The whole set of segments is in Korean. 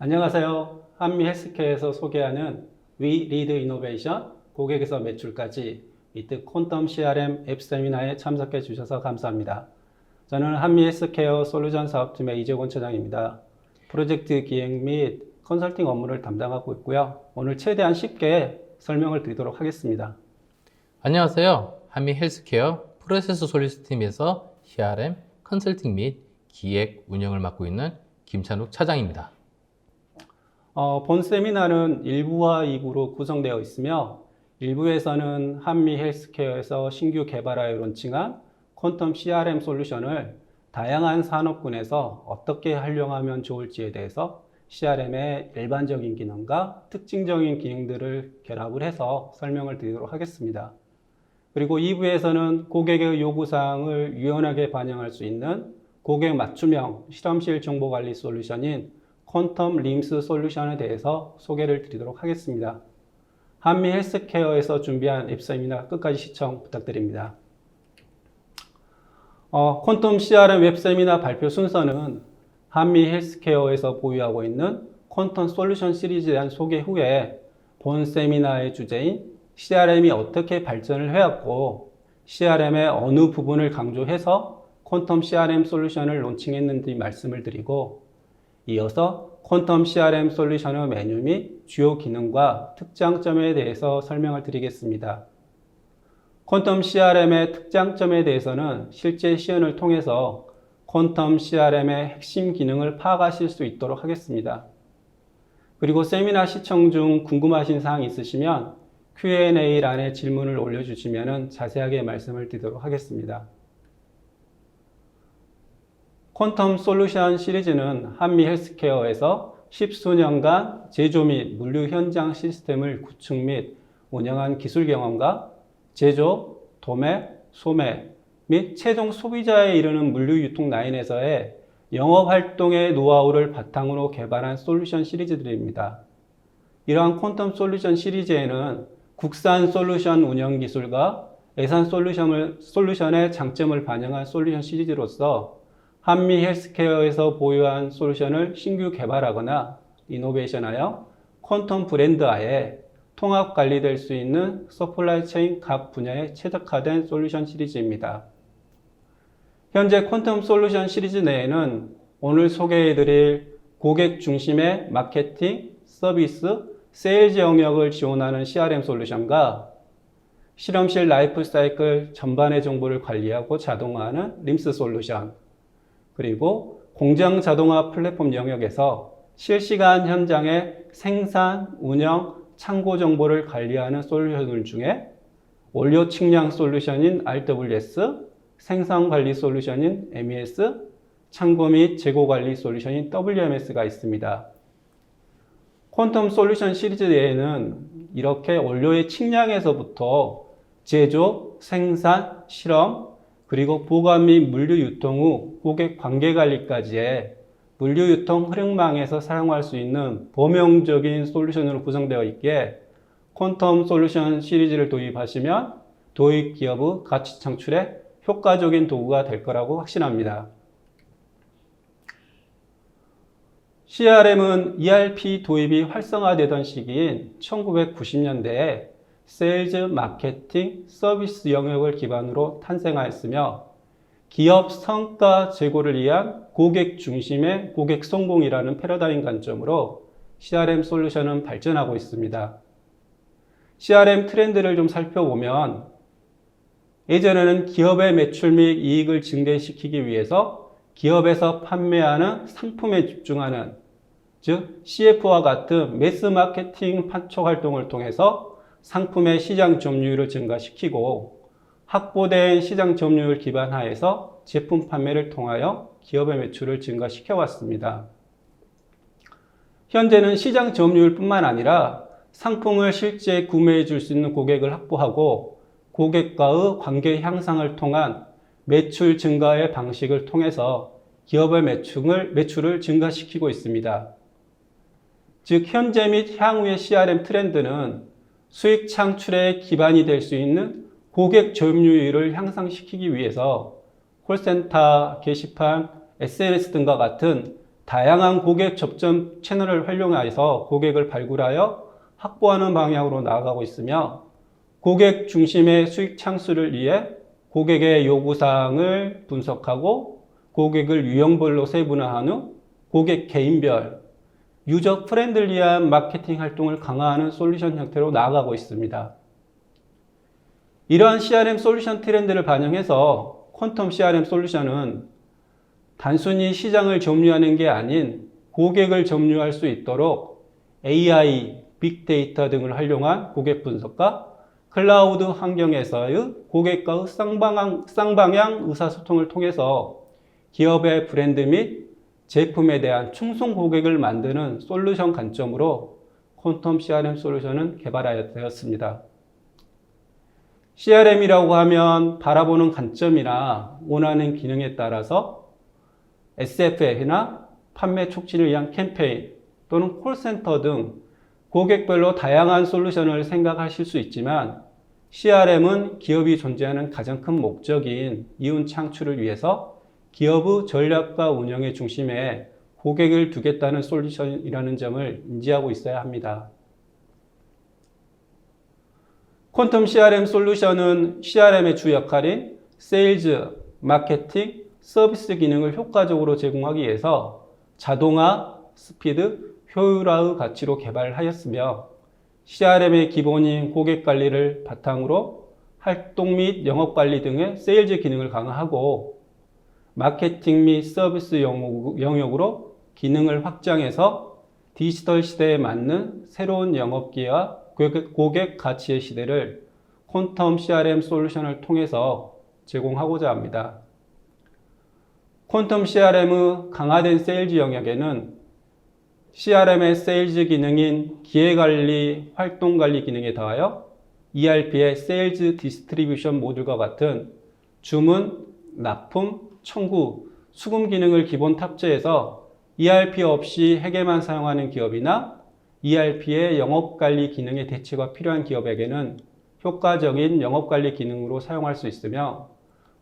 안녕하세요. 한미 헬스케어에서 소개하는 We Lead Innovation, 고객에서 매출까지 미트 퀀텀 CRM 앱 세미나에 참석해 주셔서 감사합니다. 저는 한미 헬스케어 솔루션 사업팀의 이재권 차장입니다. 프로젝트 기획 및 컨설팅 업무를 담당하고 있고요. 오늘 최대한 쉽게 설명을 드리도록 하겠습니다. 안녕하세요. 한미 헬스케어 프로세스 솔루션 팀에서 CRM, 컨설팅 및 기획, 운영을 맡고 있는 김찬욱 차장입니다. 본 세미나는 1부와 2부로 구성되어 있으며 1부에서는 한미 헬스케어에서 신규 개발하여 론칭한 퀀텀 CRM 솔루션을 다양한 산업군에서 어떻게 활용하면 좋을지에 대해서 CRM의 일반적인 기능과 특징적인 기능들을 결합을 해서 설명을 드리도록 하겠습니다. 그리고 2부에서는 고객의 요구사항을 유연하게 반영할 수 있는 고객 맞춤형 실험실 정보관리 솔루션인 퀀텀 림스 솔루션에 대해서 소개를 드리도록 하겠습니다. 한미 헬스케어에서 준비한 앱 세미나 끝까지 시청 부탁드립니다. 퀀텀 CRM 웹 세미나 발표 순서는 한미 헬스케어에서 보유하고 있는 퀀텀 솔루션 시리즈에 대한 소개 후에 본 세미나의 주제인 CRM이 어떻게 발전을 해왔고 CRM의 어느 부분을 강조해서 퀀텀 CRM 솔루션을 론칭했는지 말씀을 드리고 이어서 퀀텀 CRM 솔루션의 메뉴 및 주요 기능과 특장점에 대해서 설명을 드리겠습니다. 퀀텀 CRM의 특장점에 대해서는 실제 시연을 통해서 퀀텀 CRM의 핵심 기능을 파악하실 수 있도록 하겠습니다. 그리고 세미나 시청 중 궁금하신 사항 있으시면 Q&A란에 질문을 올려주시면 자세하게 말씀을 드리도록 하겠습니다. 퀀텀 솔루션 시리즈는 한미 헬스케어에서 십수년간 제조 및 물류 현장 시스템을 구축 및 운영한 기술 경험과 제조, 도매, 소매 및 최종 소비자에 이르는 물류 유통 라인에서의 영업 활동의 노하우를 바탕으로 개발한 솔루션 시리즈들입니다. 이러한 퀀텀 솔루션 시리즈에는 국산 솔루션 운영 기술과 예산 솔루션의 장점을 반영한 솔루션 시리즈로서 한미 헬스케어에서 보유한 솔루션을 신규 개발하거나 이노베이션하여 퀀텀 브랜드하에 통합 관리될 수 있는 서플라이 체인 각 분야에 최적화된 솔루션 시리즈입니다. 현재 퀀텀 솔루션 시리즈 내에는 오늘 소개해드릴 고객 중심의 마케팅, 서비스, 세일즈 영역을 지원하는 CRM 솔루션과 실험실 라이프 사이클 전반의 정보를 관리하고 자동화하는 림스 솔루션, 그리고 공장 자동화 플랫폼 영역에서 실시간 현장의 생산, 운영, 창고 정보를 관리하는 솔루션들 중에 원료 측량 솔루션인 RWS, 생산 관리 솔루션인 MES, 창고 및 재고 관리 솔루션인 WMS가 있습니다. 퀀텀 솔루션 시리즈 내에는 이렇게 원료의 측량에서부터 제조, 생산, 실험, 그리고 보관 및 물류 유통 후 고객 관계 관리까지의 물류 유통 흐름망에서 사용할 수 있는 범용적인 솔루션으로 구성되어 있기에 퀀텀 솔루션 시리즈를 도입하시면 도입 기업의 가치 창출에 효과적인 도구가 될 거라고 확신합니다. CRM은 ERP 도입이 활성화되던 시기인 1990년대에 세일즈, 마케팅, 서비스 영역을 기반으로 탄생하였으며 기업 성과 제고를 위한 고객 중심의 고객 성공이라는 패러다임 관점으로 CRM 솔루션은 발전하고 있습니다. CRM 트렌드를 좀 살펴보면 예전에는 기업의 매출 및 이익을 증대시키기 위해서 기업에서 판매하는 상품에 집중하는 즉 CF와 같은 매스 마케팅 판촉 활동을 통해서 상품의 시장 점유율을 증가시키고 확보된 시장 점유율 기반하에서 제품 판매를 통하여 기업의 매출을 증가시켜 왔습니다. 현재는 시장 점유율뿐만 아니라 상품을 실제 구매해 줄 수 있는 고객을 확보하고 고객과의 관계 향상을 통한 매출 증가의 방식을 통해서 기업의 매출을 증가시키고 있습니다. 즉 현재 및 향후의 CRM 트렌드는 수익 창출의 기반이 될 수 있는 고객 점유율을 향상시키기 위해서 콜센터, 게시판, SNS 등과 같은 다양한 고객 접점 채널을 활용해서 고객을 발굴하여 확보하는 방향으로 나아가고 있으며 고객 중심의 수익 창출을 위해 고객의 요구사항을 분석하고 고객을 유형별로 세분화한 후 고객 개인별, 유저 프렌들리한 마케팅 활동을 강화하는 솔루션 형태로 나아가고 있습니다. 이러한 CRM 솔루션 트렌드를 반영해서 퀀텀 CRM 솔루션은 단순히 시장을 점유하는 게 아닌 고객을 점유할 수 있도록 AI, 빅데이터 등을 활용한 고객 분석과 클라우드 환경에서의 고객과의 쌍방향 의사소통을 통해서 기업의 브랜드 및 제품에 대한 충성 고객을 만드는 솔루션 관점으로 퀀텀 CRM 솔루션은 개발하였습니다. CRM이라고 하면 바라보는 관점이나 원하는 기능에 따라서 SFA나 판매 촉진을 위한 캠페인 또는 콜센터 등 고객별로 다양한 솔루션을 생각하실 수 있지만 CRM은 기업이 존재하는 가장 큰 목적인 이윤 창출을 위해서 기업의 전략과 운영의 중심에 고객을 두겠다는 솔루션이라는 점을 인지하고 있어야 합니다. 퀀텀 CRM 솔루션은 CRM의 주 역할인 세일즈, 마케팅, 서비스 기능을 효과적으로 제공하기 위해서 자동화, 스피드, 효율화의 가치로 개발하였으며 CRM의 기본인 고객 관리를 바탕으로 활동 및 영업 관리 등의 세일즈 기능을 강화하고 마케팅 및 서비스 영역으로 기능을 확장해서 디지털 시대에 맞는 새로운 영업기회와 고객 가치의 시대를 퀀텀 CRM 솔루션을 통해서 제공하고자 합니다. 퀀텀 CRM의 강화된 세일즈 영역에는 CRM의 세일즈 기능인 기획관리, 활동관리 기능에 더하여 ERP의 세일즈 디스트리뷰션 모듈과 같은 주문, 납품, 청구, 수금 기능을 기본 탑재해서 ERP 없이 회계만 사용하는 기업이나 ERP의 영업관리 기능의 대체가 필요한 기업에게는 효과적인 영업관리 기능으로 사용할 수 있으며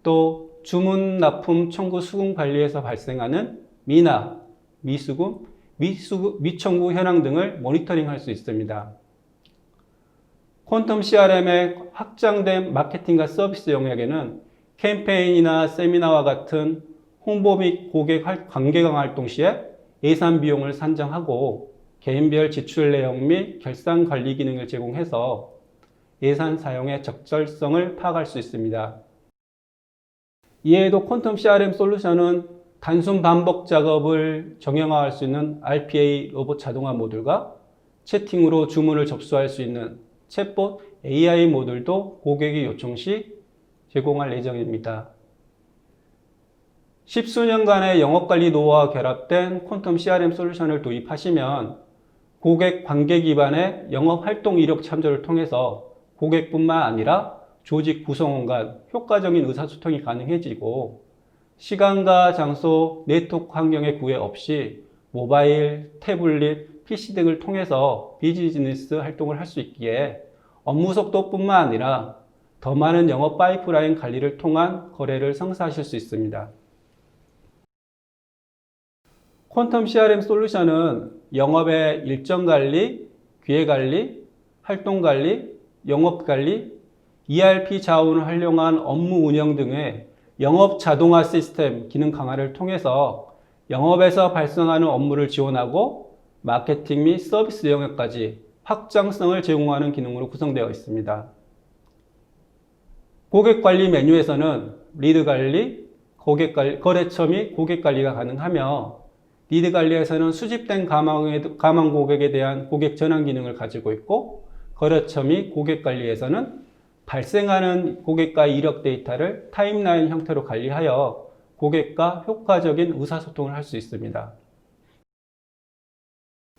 또 주문, 납품, 청구, 수금 관리에서 발생하는 미납, 미수금, 미청구 현황 등을 모니터링할 수 있습니다. 퀀텀 CRM의 확장된 마케팅과 서비스 영역에는 캠페인이나 세미나와 같은 홍보 및 고객 관계 강화 활동 시에 예산 비용을 산정하고 개인별 지출 내용 및 결산 관리 기능을 제공해서 예산 사용의 적절성을 파악할 수 있습니다. 이외에도 퀀텀 CRM 솔루션은 단순 반복 작업을 정형화할 수 있는 RPA 로봇 자동화 모듈과 채팅으로 주문을 접수할 수 있는 챗봇 AI 모듈도 고객이 요청 시 제공할 예정입니다. 십수년간의 영업관리 노하우와 결합된 퀀텀 CRM 솔루션을 도입하시면 고객 관계 기반의 영업활동 이력 참조를 통해서 고객뿐만 아니라 조직 구성원 간 효과적인 의사소통이 가능해지고 시간과 장소, 네트워크 환경의 구애 없이 모바일, 태블릿, PC 등을 통해서 비즈니스 활동을 할 수 있기에 업무 속도뿐만 아니라 더 많은 영업 파이프라인 관리를 통한 거래를 성사하실 수 있습니다. 퀀텀 CRM 솔루션은 영업의 일정 관리, 기획 관리, 활동 관리, 영업 관리, ERP 자원을 활용한 업무 운영 등의 영업 자동화 시스템 기능 강화를 통해서 영업에서 발생하는 업무를 지원하고 마케팅 및 서비스 영역까지 확장성을 제공하는 기능으로 구성되어 있습니다. 고객 관리 메뉴에서는 리드 관리, 거래처 및 고객 관리가 가능하며 리드 관리에서는 수집된 가망 고객에 대한 고객 전환 기능을 가지고 있고 거래처 및 고객 관리에서는 발생하는 고객과 이력 데이터를 타임라인 형태로 관리하여 고객과 효과적인 의사소통을 할 수 있습니다.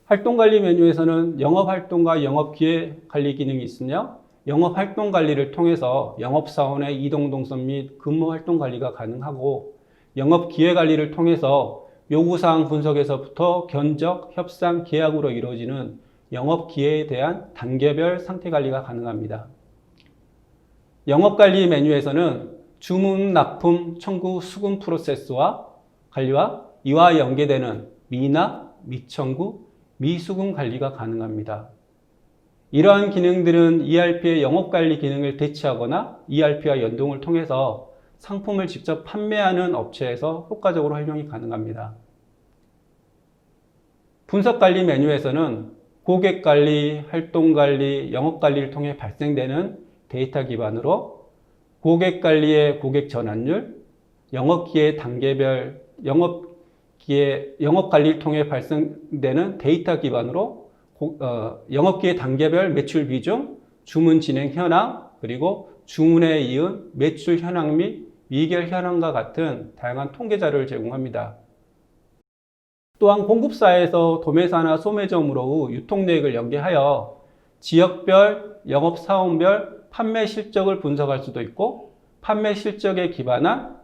활동관리 메뉴에서는 영업활동과 영업기획관리 기능이 있으며 영업활동관리를 통해서 영업사원의 이동동선 및 근무활동관리가 가능하고 영업기획관리를 통해서 요구사항 분석에서부터 견적, 협상, 계약으로 이루어지는 영업기회에 대한 단계별 상태관리가 가능합니다. 영업관리 메뉴에서는 주문, 납품, 청구, 수금 프로세스와 관리와 이와 연계되는 미납, 미청구, 미수금 관리가 가능합니다. 이러한 기능들은 ERP의 영업관리 기능을 대체하거나 ERP와 연동을 통해서 상품을 직접 판매하는 업체에서 효과적으로 활용이 가능합니다. 분석관리 메뉴에서는 고객관리, 활동관리, 영업관리를 통해 발생되는 데이터 기반으로 고객관리의 고객 전환율, 영업기회 단계별 영업관리를 통해 발생되는 데이터 기반으로 영업기회 단계별 매출 비중, 주문 진행 현황, 그리고 주문에 이은 매출 현황 및 미결 현황과 같은 다양한 통계 자료를 제공합니다. 또한 공급사에서 도매사나 소매점으로 유통내역을 연계하여 지역별, 영업사원별 판매 실적을 분석할 수도 있고 판매 실적에 기반한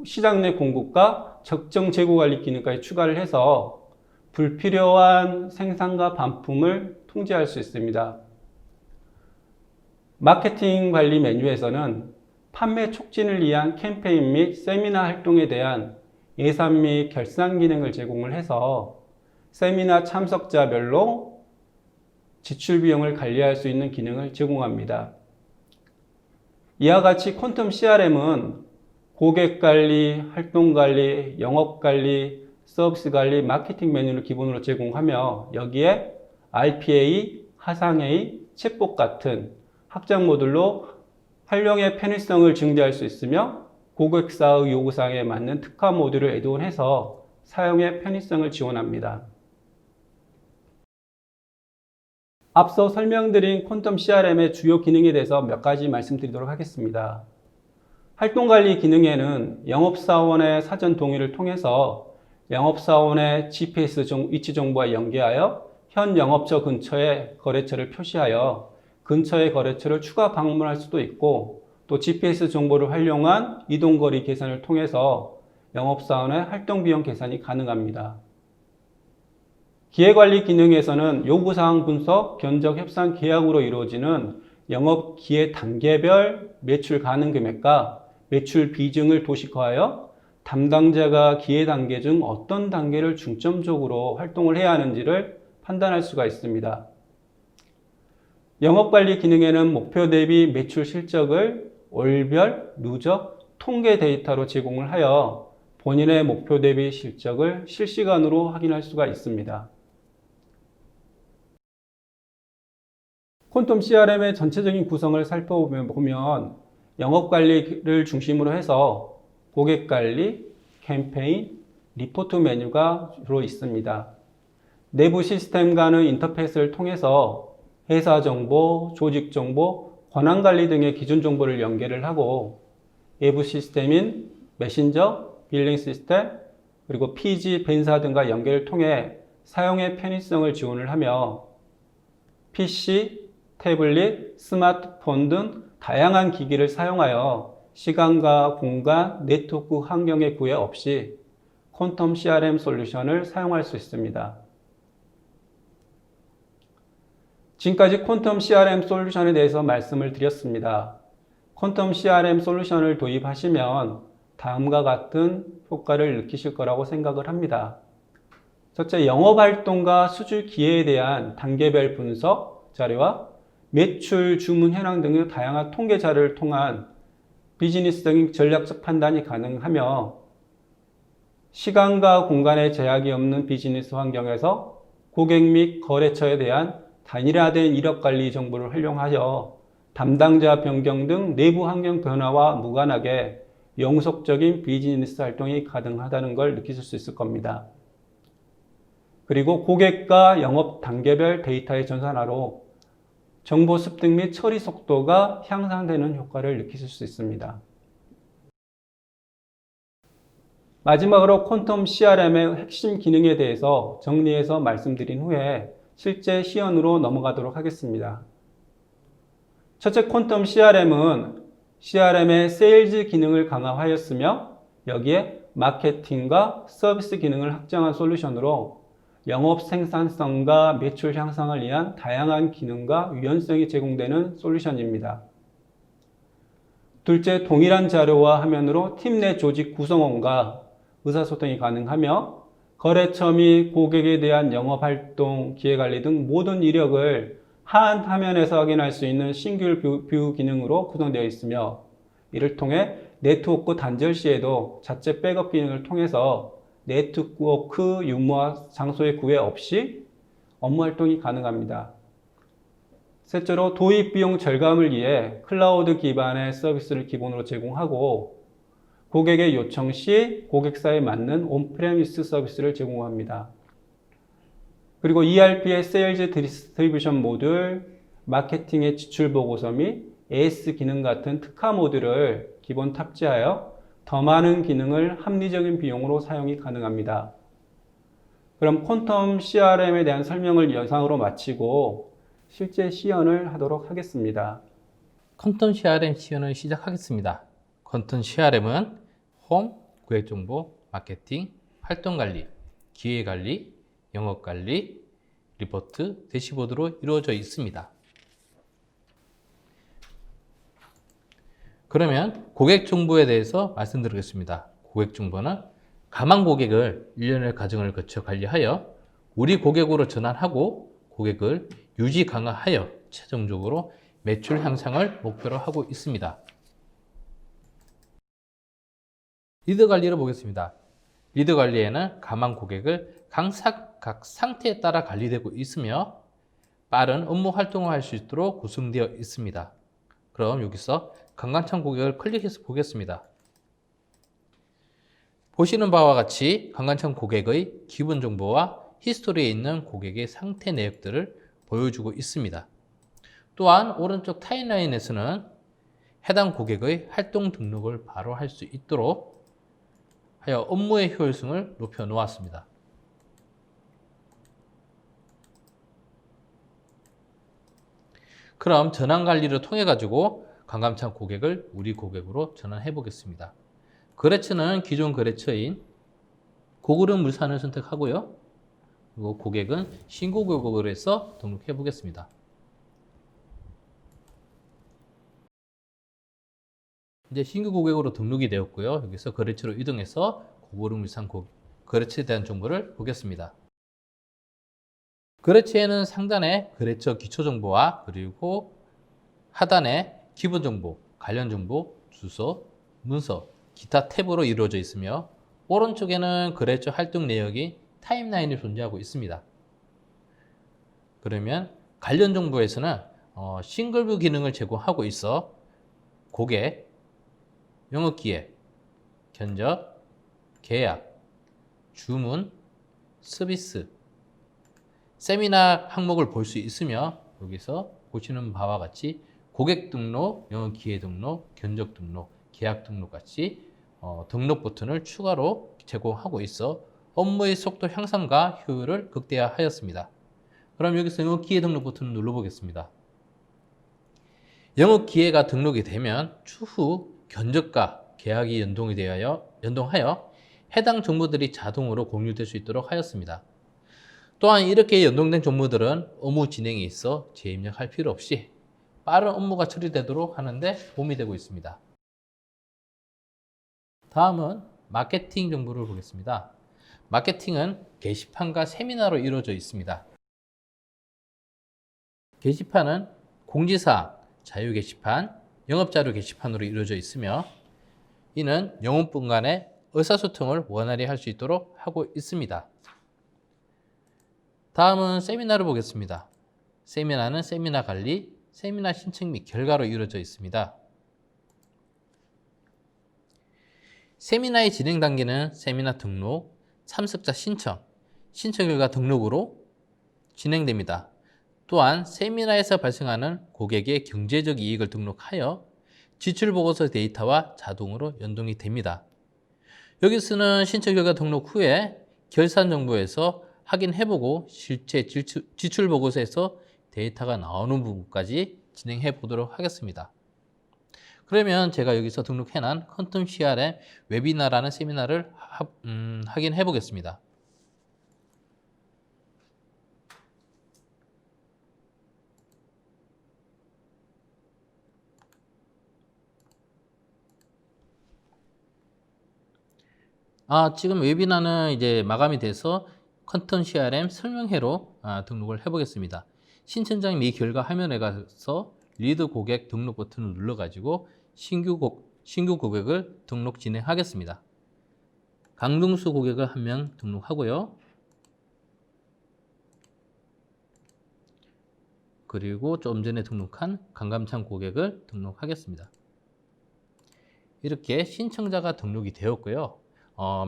시장 내 공급과 적정 재고 관리 기능까지 추가를 해서 불필요한 생산과 반품을 통제할 수 있습니다. 마케팅 관리 메뉴에서는 판매 촉진을 위한 캠페인 및 세미나 활동에 대한 예산 및 결산 기능을 제공을 해서 세미나 참석자별로 지출 비용을 관리할 수 있는 기능을 제공합니다. 이와 같이 퀀텀 CRM은 고객 관리, 활동 관리, 영업 관리, 서비스 관리, 마케팅 메뉴를 기본으로 제공하며 여기에 RPA, 화상회의, 챗봇 같은 확장 모듈로 활용의 편의성을 증대할 수 있으며 고객사의 요구사항에 맞는 특화 모듈을 애드온해서 사용의 편의성을 지원합니다. 앞서 설명드린 퀀텀 CRM의 주요 기능에 대해서 몇 가지 말씀드리도록 하겠습니다. 활동관리 기능에는 영업사원의 사전 동의를 통해서 영업사원의 GPS 위치 정보와 연계하여 현 영업처 근처의 거래처를 표시하여 근처의 거래처를 추가 방문할 수도 있고 또 GPS 정보를 활용한 이동거리 계산을 통해서 영업사원의 활동비용 계산이 가능합니다. 기획관리 기능에서는 요구사항 분석, 견적, 협상, 계약으로 이루어지는 영업 기획 단계별 매출 가능 금액과 매출 비중을 도식화하여 담당자가 기획 단계 중 어떤 단계를 중점적으로 활동을 해야 하는지를 판단할 수가 있습니다. 영업관리 기능에는 목표 대비 매출 실적을 월별, 누적, 통계 데이터로 제공을 하여 본인의 목표 대비 실적을 실시간으로 확인할 수가 있습니다. 퀀텀 CRM의 전체적인 구성을 살펴보면 영업관리를 중심으로 해서 고객관리, 캠페인, 리포트 메뉴가 주로 있습니다. 내부 시스템 간의 인터페이스를 통해서 회사 정보, 조직 정보, 권한관리 등의 기준 정보를 연결을 하고 외부 시스템인 메신저, 빌링 시스템, 그리고 PG, 벤사 등과 연결을 통해 사용의 편의성을 지원을 하며 PC, 태블릿, 스마트폰 등 다양한 기기를 사용하여 시간과 공간, 네트워크 환경의 구애 없이 퀀텀 CRM 솔루션을 사용할 수 있습니다. 지금까지 퀀텀 CRM 솔루션에 대해서 말씀을 드렸습니다. 퀀텀 CRM 솔루션을 도입하시면 다음과 같은 효과를 느끼실 거라고 생각을 합니다. 첫째, 영업활동과 수주 기회에 대한 단계별 분석 자료와 매출, 주문 현황 등의 다양한 통계 자료를 통한 비즈니스적인 전략적 판단이 가능하며 시간과 공간의 제약이 없는 비즈니스 환경에서 고객 및 거래처에 대한 단일화된 이력관리 정보를 활용하여 담당자 변경 등 내부 환경 변화와 무관하게 영속적인 비즈니스 활동이 가능하다는 걸 느끼실 수 있을 겁니다. 그리고 고객과 영업 단계별 데이터의 전산화로 정보 습득 및 처리 속도가 향상되는 효과를 느끼실 수 있습니다. 마지막으로 퀀텀 CRM의 핵심 기능에 대해서 정리해서 말씀드린 후에 실제 시연으로 넘어가도록 하겠습니다. 첫째, 퀀텀 CRM은 CRM의 세일즈 기능을 강화하였으며 여기에 마케팅과 서비스 기능을 확장한 솔루션으로 영업 생산성과 매출 향상을 위한 다양한 기능과 유연성이 제공되는 솔루션입니다. 둘째, 동일한 자료와 화면으로 팀 내 조직 구성원과 의사소통이 가능하며 거래처 및 고객에 대한 영업활동, 기회관리 등 모든 이력을 한 화면에서 확인할 수 있는 싱글 뷰 기능으로 구성되어 있으며 이를 통해 네트워크 단절 시에도 자체 백업 기능을 통해서 네트워크 유무와 장소의 구애 없이 업무 활동이 가능합니다. 셋째로 도입 비용 절감을 위해 클라우드 기반의 서비스를 기본으로 제공하고 고객의 요청 시 고객사에 맞는 온프레미스 서비스를 제공합니다. 그리고 ERP의 세일즈 디스트리뷰션 모듈, 마케팅의 지출 보고서 및 AS 기능 같은 특화 모듈을 기본 탑재하여 더 많은 기능을 합리적인 비용으로 사용이 가능합니다. 그럼 퀀텀 CRM에 대한 설명을 영상으로 마치고 실제 시연을 하도록 하겠습니다. 퀀텀 CRM 시연을 시작하겠습니다. 퀀텀 CRM은 홈, 고객정보, 마케팅, 활동관리, 기회관리, 영업관리, 리포트, 대시보드로 이루어져 있습니다. 그러면 고객정보에 대해서 말씀드리겠습니다. 고객정보는 가망 고객을 일련의 과정을 거쳐 관리하여 우리 고객으로 전환하고 고객을 유지 강화하여 최종적으로 매출 향상을 목표로 하고 있습니다. 리드 관리를 보겠습니다. 리드 관리에는 가망 고객을 각 상태에 따라 관리되고 있으며 빠른 업무 활동을 할 수 있도록 구성되어 있습니다. 그럼 여기서 강간창 고객을 클릭해서 보겠습니다. 보시는 바와 같이 강간창 고객의 기본 정보와 히스토리에 있는 고객의 상태 내역들을 보여주고 있습니다. 또한 오른쪽 타임라인에서는 해당 고객의 활동 등록을 바로 할 수 있도록 하여 업무의 효율성을 높여 놓았습니다. 그럼 전환 관리를 통해 가지고 강감찬 고객을 우리 고객으로 전환해 보겠습니다. 거래처는 기존 거래처인 고그룹 물산을 선택하고요. 그리고 고객은 신고 고객으로 해서 등록해 보겠습니다. 이제 신규 고객으로 등록이 되었고요. 여기서 거래처로 이동해서 고그룹 물산 거래처에 대한 정보를 보겠습니다. 거래처에는 상단에 거래처 기초 정보와 그리고 하단에 기본 정보, 관련 정보, 주소, 문서, 기타 탭으로 이루어져 있으며 오른쪽에는 거래처 활동 내역이 타임라인이 존재하고 있습니다. 그러면 관련 정보에서는 싱글뷰 기능을 제공하고 있어 고객, 영업기획, 견적, 계약, 주문, 서비스, 세미나 항목을 볼 수 있으며 여기서 보시는 바와 같이 고객 등록, 영업기획 등록, 견적 등록, 계약 등록 같이 등록 버튼을 추가로 제공하고 있어 업무의 속도 향상과 효율을 극대화하였습니다. 그럼 여기서 영업기획 등록 버튼을 눌러보겠습니다. 영업기획가 등록이 되면 추후 견적과 계약이 연동하여 해당 정보들이 자동으로 공유될 수 있도록 하였습니다. 또한 이렇게 연동된 정보들은 업무 진행에 있어 재입력할 필요 없이 빠른 업무가 처리되도록 하는데 도움이 되고 있습니다. 다음은 마케팅 정보를 보겠습니다. 마케팅은 게시판과 세미나로 이루어져 있습니다. 게시판은 공지사항, 자유 게시판, 영업자료 게시판으로 이루어져 있으며 이는 영업분 간의 의사소통을 원활히 할 수 있도록 하고 있습니다. 다음은 세미나를 보겠습니다. 세미나는 세미나 관리, 세미나 신청 및 결과로 이루어져 있습니다. 세미나의 진행 단계는 세미나 등록, 참석자 신청, 신청 결과 등록으로 진행됩니다. 또한 세미나에서 발생하는 고객의 경제적 이익을 등록하여 지출보고서 데이터와 자동으로 연동이 됩니다. 여기서는 신청 결과 등록 후에 결산 정보에서 확인해보고 실제 지출보고서에서 데이터가 나오는 부분까지 진행해 보도록 하겠습니다. 그러면 제가 여기서 등록해놓은 퀀텀 CRM 웨비나라는 세미나를 확인해 보겠습니다. 지금 웨비나는 이제 마감이 돼서 컨텐츠 CRM 설명회로 등록을 해보겠습니다. 신청자님 이 결과 화면에 가서 리드 고객 등록 버튼을 눌러가지고 신규 고객을 등록 진행하겠습니다. 강동수 고객을 한 명 등록하고요. 그리고 좀 전에 등록한 강감찬 고객을 등록하겠습니다. 이렇게 신청자가 등록이 되었고요.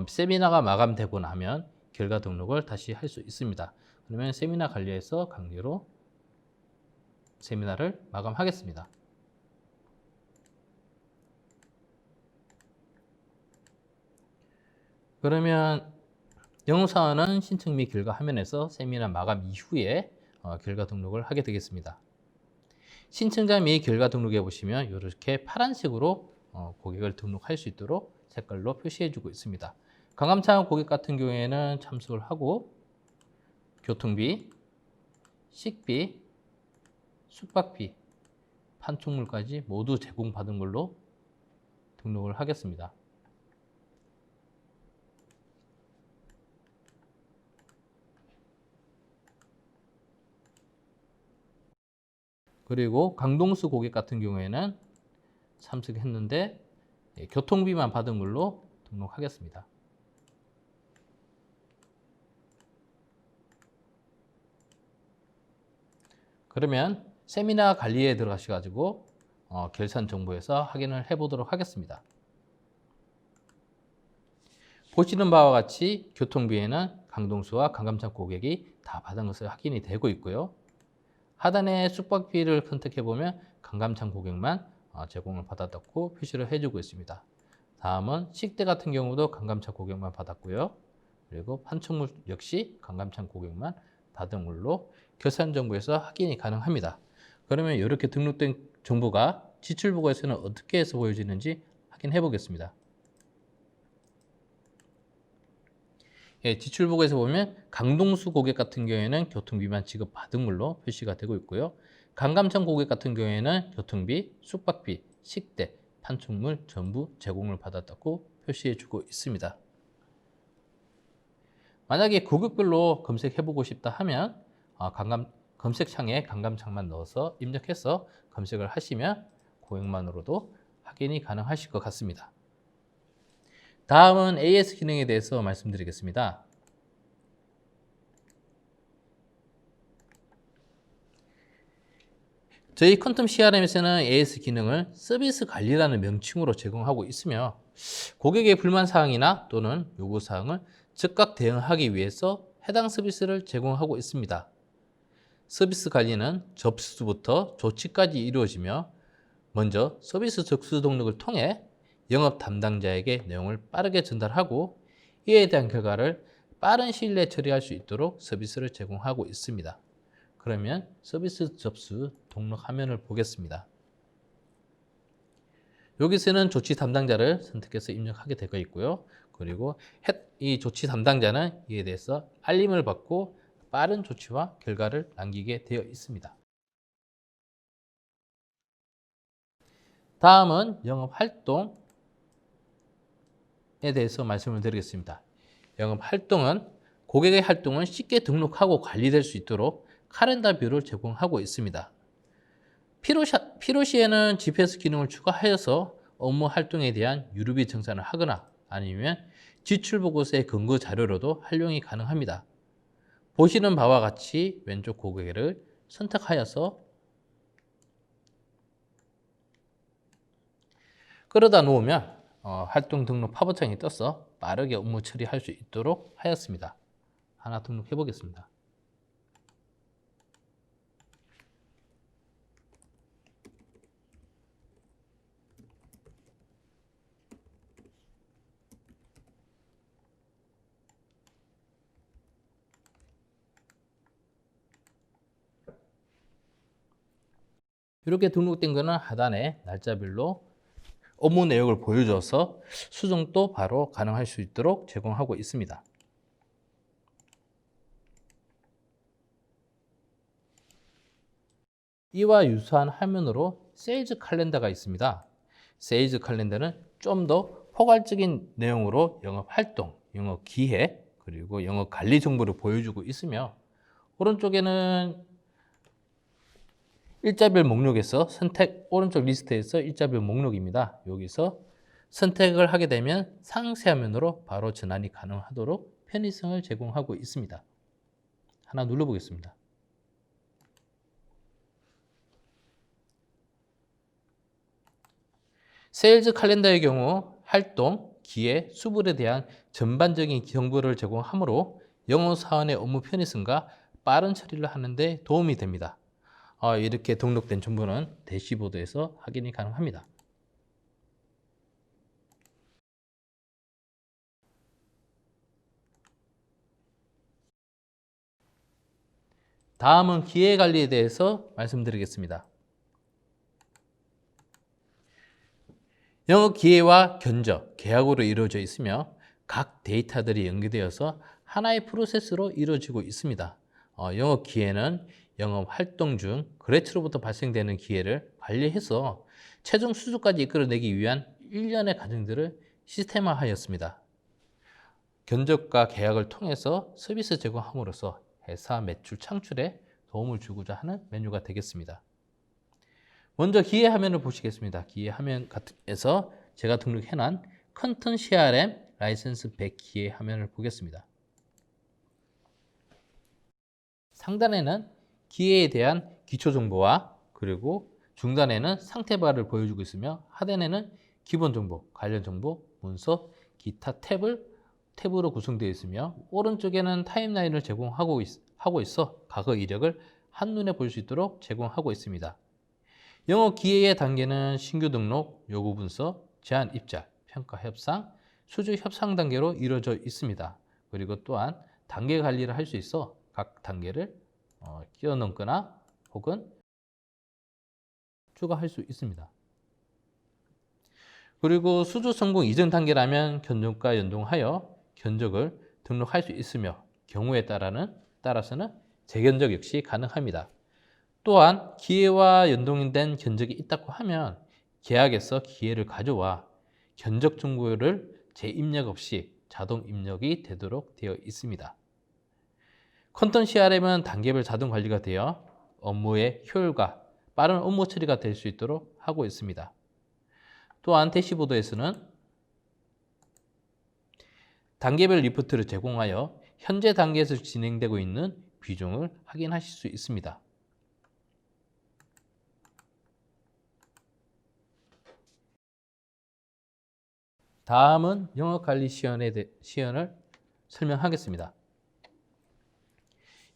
세미나가 마감되고 나면 결과 등록을 다시 할 수 있습니다. 그러면 세미나 관리에서 강제로 세미나를 마감하겠습니다. 그러면 영상은 신청 및 결과 화면에서 세미나 마감 이후에 결과 등록을 하게 되겠습니다. 신청자 및 결과 등록해 보시면 이렇게 파란색으로 고객을 등록할 수 있도록 색깔로 표시해 주고 있습니다. 강감찬 고객 같은 경우에는 참석을 하고 교통비, 식비, 숙박비, 판촉물까지 모두 제공받은 걸로 등록을 하겠습니다. 그리고 강동수 고객 같은 경우에는 참석했는데 교통비만 받은 걸로 등록하겠습니다. 그러면 세미나 관리에 들어가셔가지고 결산 정보에서 확인을 해보도록 하겠습니다. 보시는 바와 같이 교통비에는 강동수와 강감찬 고객이 다 받은 것을 확인이 되고 있고요. 하단에 숙박비를 선택해 보면 강감찬 고객만 제공을 받았다고 표시를 해주고 있습니다. 다음은 식대 같은 경우도 강감찬 고객만 받았고요. 그리고 판촉물 역시 강감찬 고객만 받은 걸로 결산 정보에서 확인이 가능합니다. 그러면 이렇게 등록된 정보가 지출보고에서는 어떻게 해서 보여지는지 확인해 보겠습니다. 지출보고에서 보면 강동수 고객 같은 경우에는 교통비만 지급받은 걸로 표시가 되고 있고요. 강감찬 고객 같은 경우에는 교통비, 숙박비, 식대, 판촉물 전부 제공을 받았다고 표시해 주고 있습니다. 만약에 고객별로 검색해 보고 싶다 하면 검색창에 강감찬만 넣어서 입력해서 검색을 하시면 고객만으로도 확인이 가능하실 것 같습니다. 다음은 AS 기능에 대해서 말씀드리겠습니다. 저희 퀀텀 CRM에서는 AS 기능을 서비스 관리라는 명칭으로 제공하고 있으며 고객의 불만사항이나 또는 요구사항을 즉각 대응하기 위해서 해당 서비스를 제공하고 있습니다. 서비스 관리는 접수부터 조치까지 이루어지며 먼저 서비스 접수 등록을 통해 영업 담당자에게 내용을 빠르게 전달하고 이에 대한 결과를 빠른 시일 내에 처리할 수 있도록 서비스를 제공하고 있습니다. 그러면 서비스 접수 등록 화면을 보겠습니다. 여기서는 조치 담당자를 선택해서 입력하게 되어 있고요. 그리고 이 조치 담당자는 이에 대해서 알림을 받고 빠른 조치와 결과를 남기게 되어 있습니다. 다음은 영업활동에 대해서 말씀을 드리겠습니다. 영업활동은 고객의 활동을 쉽게 등록하고 관리될 수 있도록 카렌더 뷰를 제공하고 있습니다. 필요시에는 GPS 기능을 추가하여서 업무 활동에 대한 유류비 정산을 하거나 아니면 지출보고서의 근거 자료로도 활용이 가능합니다. 보시는 바와 같이 왼쪽 고객을 선택하여서 끌어다 놓으면 활동 등록 팝업창이 떠서 빠르게 업무 처리할 수 있도록 하였습니다. 하나 등록해 보겠습니다. 이렇게 등록된 거는 하단에 날짜별로 업무 내역을 보여줘서 수정도 바로 가능할 수 있도록 제공하고 있습니다. 이와 유사한 화면으로 세일즈 칼렌더가 있습니다. 세일즈 칼렌더는 좀 더 포괄적인 내용으로 영업 활동, 영업 기획, 그리고 영업 관리 정보를 보여주고 있으며 오른쪽에는 일자별 목록에서 선택, 오른쪽 리스트에서 일자별 목록입니다. 여기서 선택을 하게 되면 상세 화면으로 바로 전환이 가능하도록 편의성을 제공하고 있습니다. 하나 눌러보겠습니다. 세일즈 칼렌더의 경우 활동, 기획, 수불에 대한 전반적인 정보를 제공하므로 영업사원의 업무 편의성과 빠른 처리를 하는 데 도움이 됩니다. 이렇게 등록된 정보는 대시보드에서 확인이 가능합니다. 다음은 기획관리에 대해서 말씀드리겠습니다. 영업 기획과 견적, 계약으로 이루어져 있으며 각 데이터들이 연계되어서 하나의 프로세스로 이루어지고 있습니다. 영업 기획은 영업 활동 중 거래처로부터 발생되는 기회를 관리해서 최종 수주까지 이끌어내기 위한 일련의 과정들을 시스템화하였습니다. 견적과 계약을 통해서 서비스 제공함으로써 회사 매출 창출에 도움을 주고자 하는 메뉴가 되겠습니다. 먼저 기획 화면을 보시겠습니다. 기획 화면에서 제가 등록해놓은 컨턴 CRM 라이센스 100 기획 화면을 보겠습니다. 상단에는 기회에 대한 기초 정보와 그리고 중단에는 상태바를 보여주고 있으며 하단에는 기본 정보, 관련 정보, 문서, 기타 탭으로 구성되어 있으며 오른쪽에는 타임라인을 제공하고 있어 과거 이력을 한눈에 볼 수 있도록 제공하고 있습니다. 영업 기회의 단계는 신규 등록, 요구 분석, 제안 입찰, 평가 협상, 수주 협상 단계로 이루어져 있습니다. 그리고 또한 단계 관리를 할 수 있어 각 단계를 끼워넣거나 혹은 추가할 수 있습니다. 그리고 수주 성공 이전 단계라면 견적과 연동하여 견적을 등록할 수 있으며 경우에 따라서는 재견적 역시 가능합니다. 또한 기회와 연동된 견적이 있다고 하면 계약에서 기회를 가져와 견적 정보를 재입력 없이 자동 입력이 되도록 되어 있습니다. 컨턴 CRM은 단계별 자동 관리가 되어 업무의 효율과 빠른 업무 처리가 될 수 있도록 하고 있습니다. 또한 대시보드에서는 단계별 리포트를 제공하여 현재 단계에서 진행되고 있는 비중을 확인하실 수 있습니다. 다음은 영업관리 시연을 설명하겠습니다.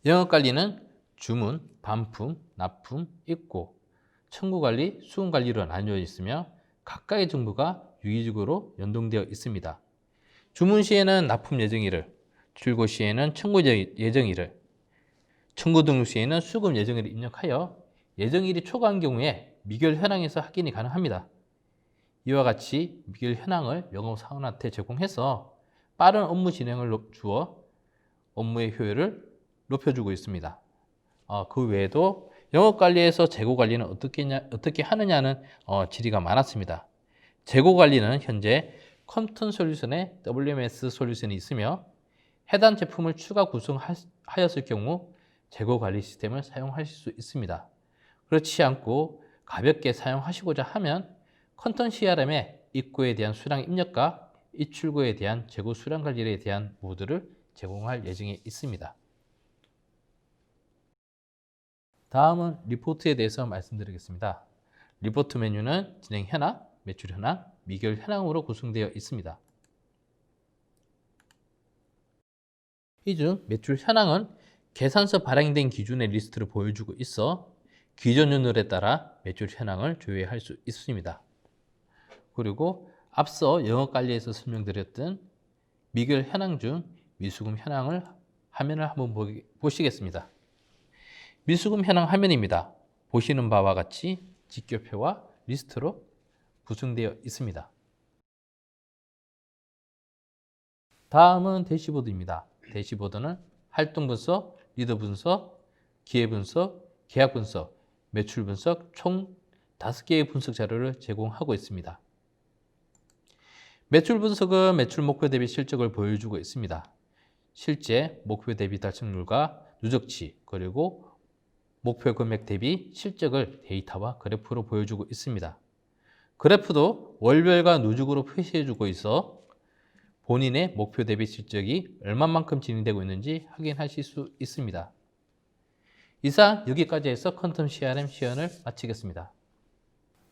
영업관리는 주문, 반품, 납품, 입고, 청구관리, 수금관리로 나뉘어 있으며 각각의 정보가 유기적으로 연동되어 있습니다. 주문 시에는 납품 예정일을, 출고 시에는 청구 예정일을, 청구 등록 시에는 수금 예정일을 입력하여 예정일이 초과한 경우에 미결 현황에서 확인이 가능합니다. 이와 같이 미결 현황을 영업사원한테 제공해서 빠른 업무 진행을 주어 업무의 효율을 높여주고 있습니다. 그 외에도 영업관리에서 재고관리는 어떻게 하느냐는 질의가 많았습니다. 재고관리는 현재 컨턴 솔루션에 WMS 솔루션이 있으며 해당 제품을 추가 구성하였을 경우 재고관리 시스템을 사용하실 수 있습니다. 그렇지 않고 가볍게 사용하시고자 하면 컨턴 CRM의 입고에 대한 수량 입력과 입출고에 대한 재고 수량 관리에 대한 모드를 제공할 예정에 있습니다. 다음은 리포트에 대해서 말씀드리겠습니다. 리포트 메뉴는 진행 현황, 매출 현황, 미결 현황으로 구성되어 있습니다. 이 중 매출 현황은 계산서 발행된 기준의 리스트를 보여주고 있어 기존연율에 따라 매출 현황을 조회할 수 있습니다. 그리고 앞서 영업관리에서 설명드렸던 미결 현황 중 미수금 현황을 화면을 한번 보시겠습니다. 미수금 현황 화면입니다. 보시는 바와 같이 직교표와 리스트로 구성되어 있습니다. 다음은 대시보드입니다. 대시보드는 활동 분석, 리더 분석, 기회 분석, 계약 분석, 매출 분석 총 5개의 분석 자료를 제공하고 있습니다. 매출 분석은 매출 목표 대비 실적을 보여주고 있습니다. 실제 목표 대비 달성률과 누적치 그리고 목표 금액 대비 실적을 데이터와 그래프로 보여주고 있습니다. 그래프도 월별과 누적으로 표시해주고 있어 본인의 목표 대비 실적이 얼마만큼 진행되고 있는지 확인하실 수 있습니다. 이상 여기까지 해서 퀀텀 CRM 시연을 마치겠습니다.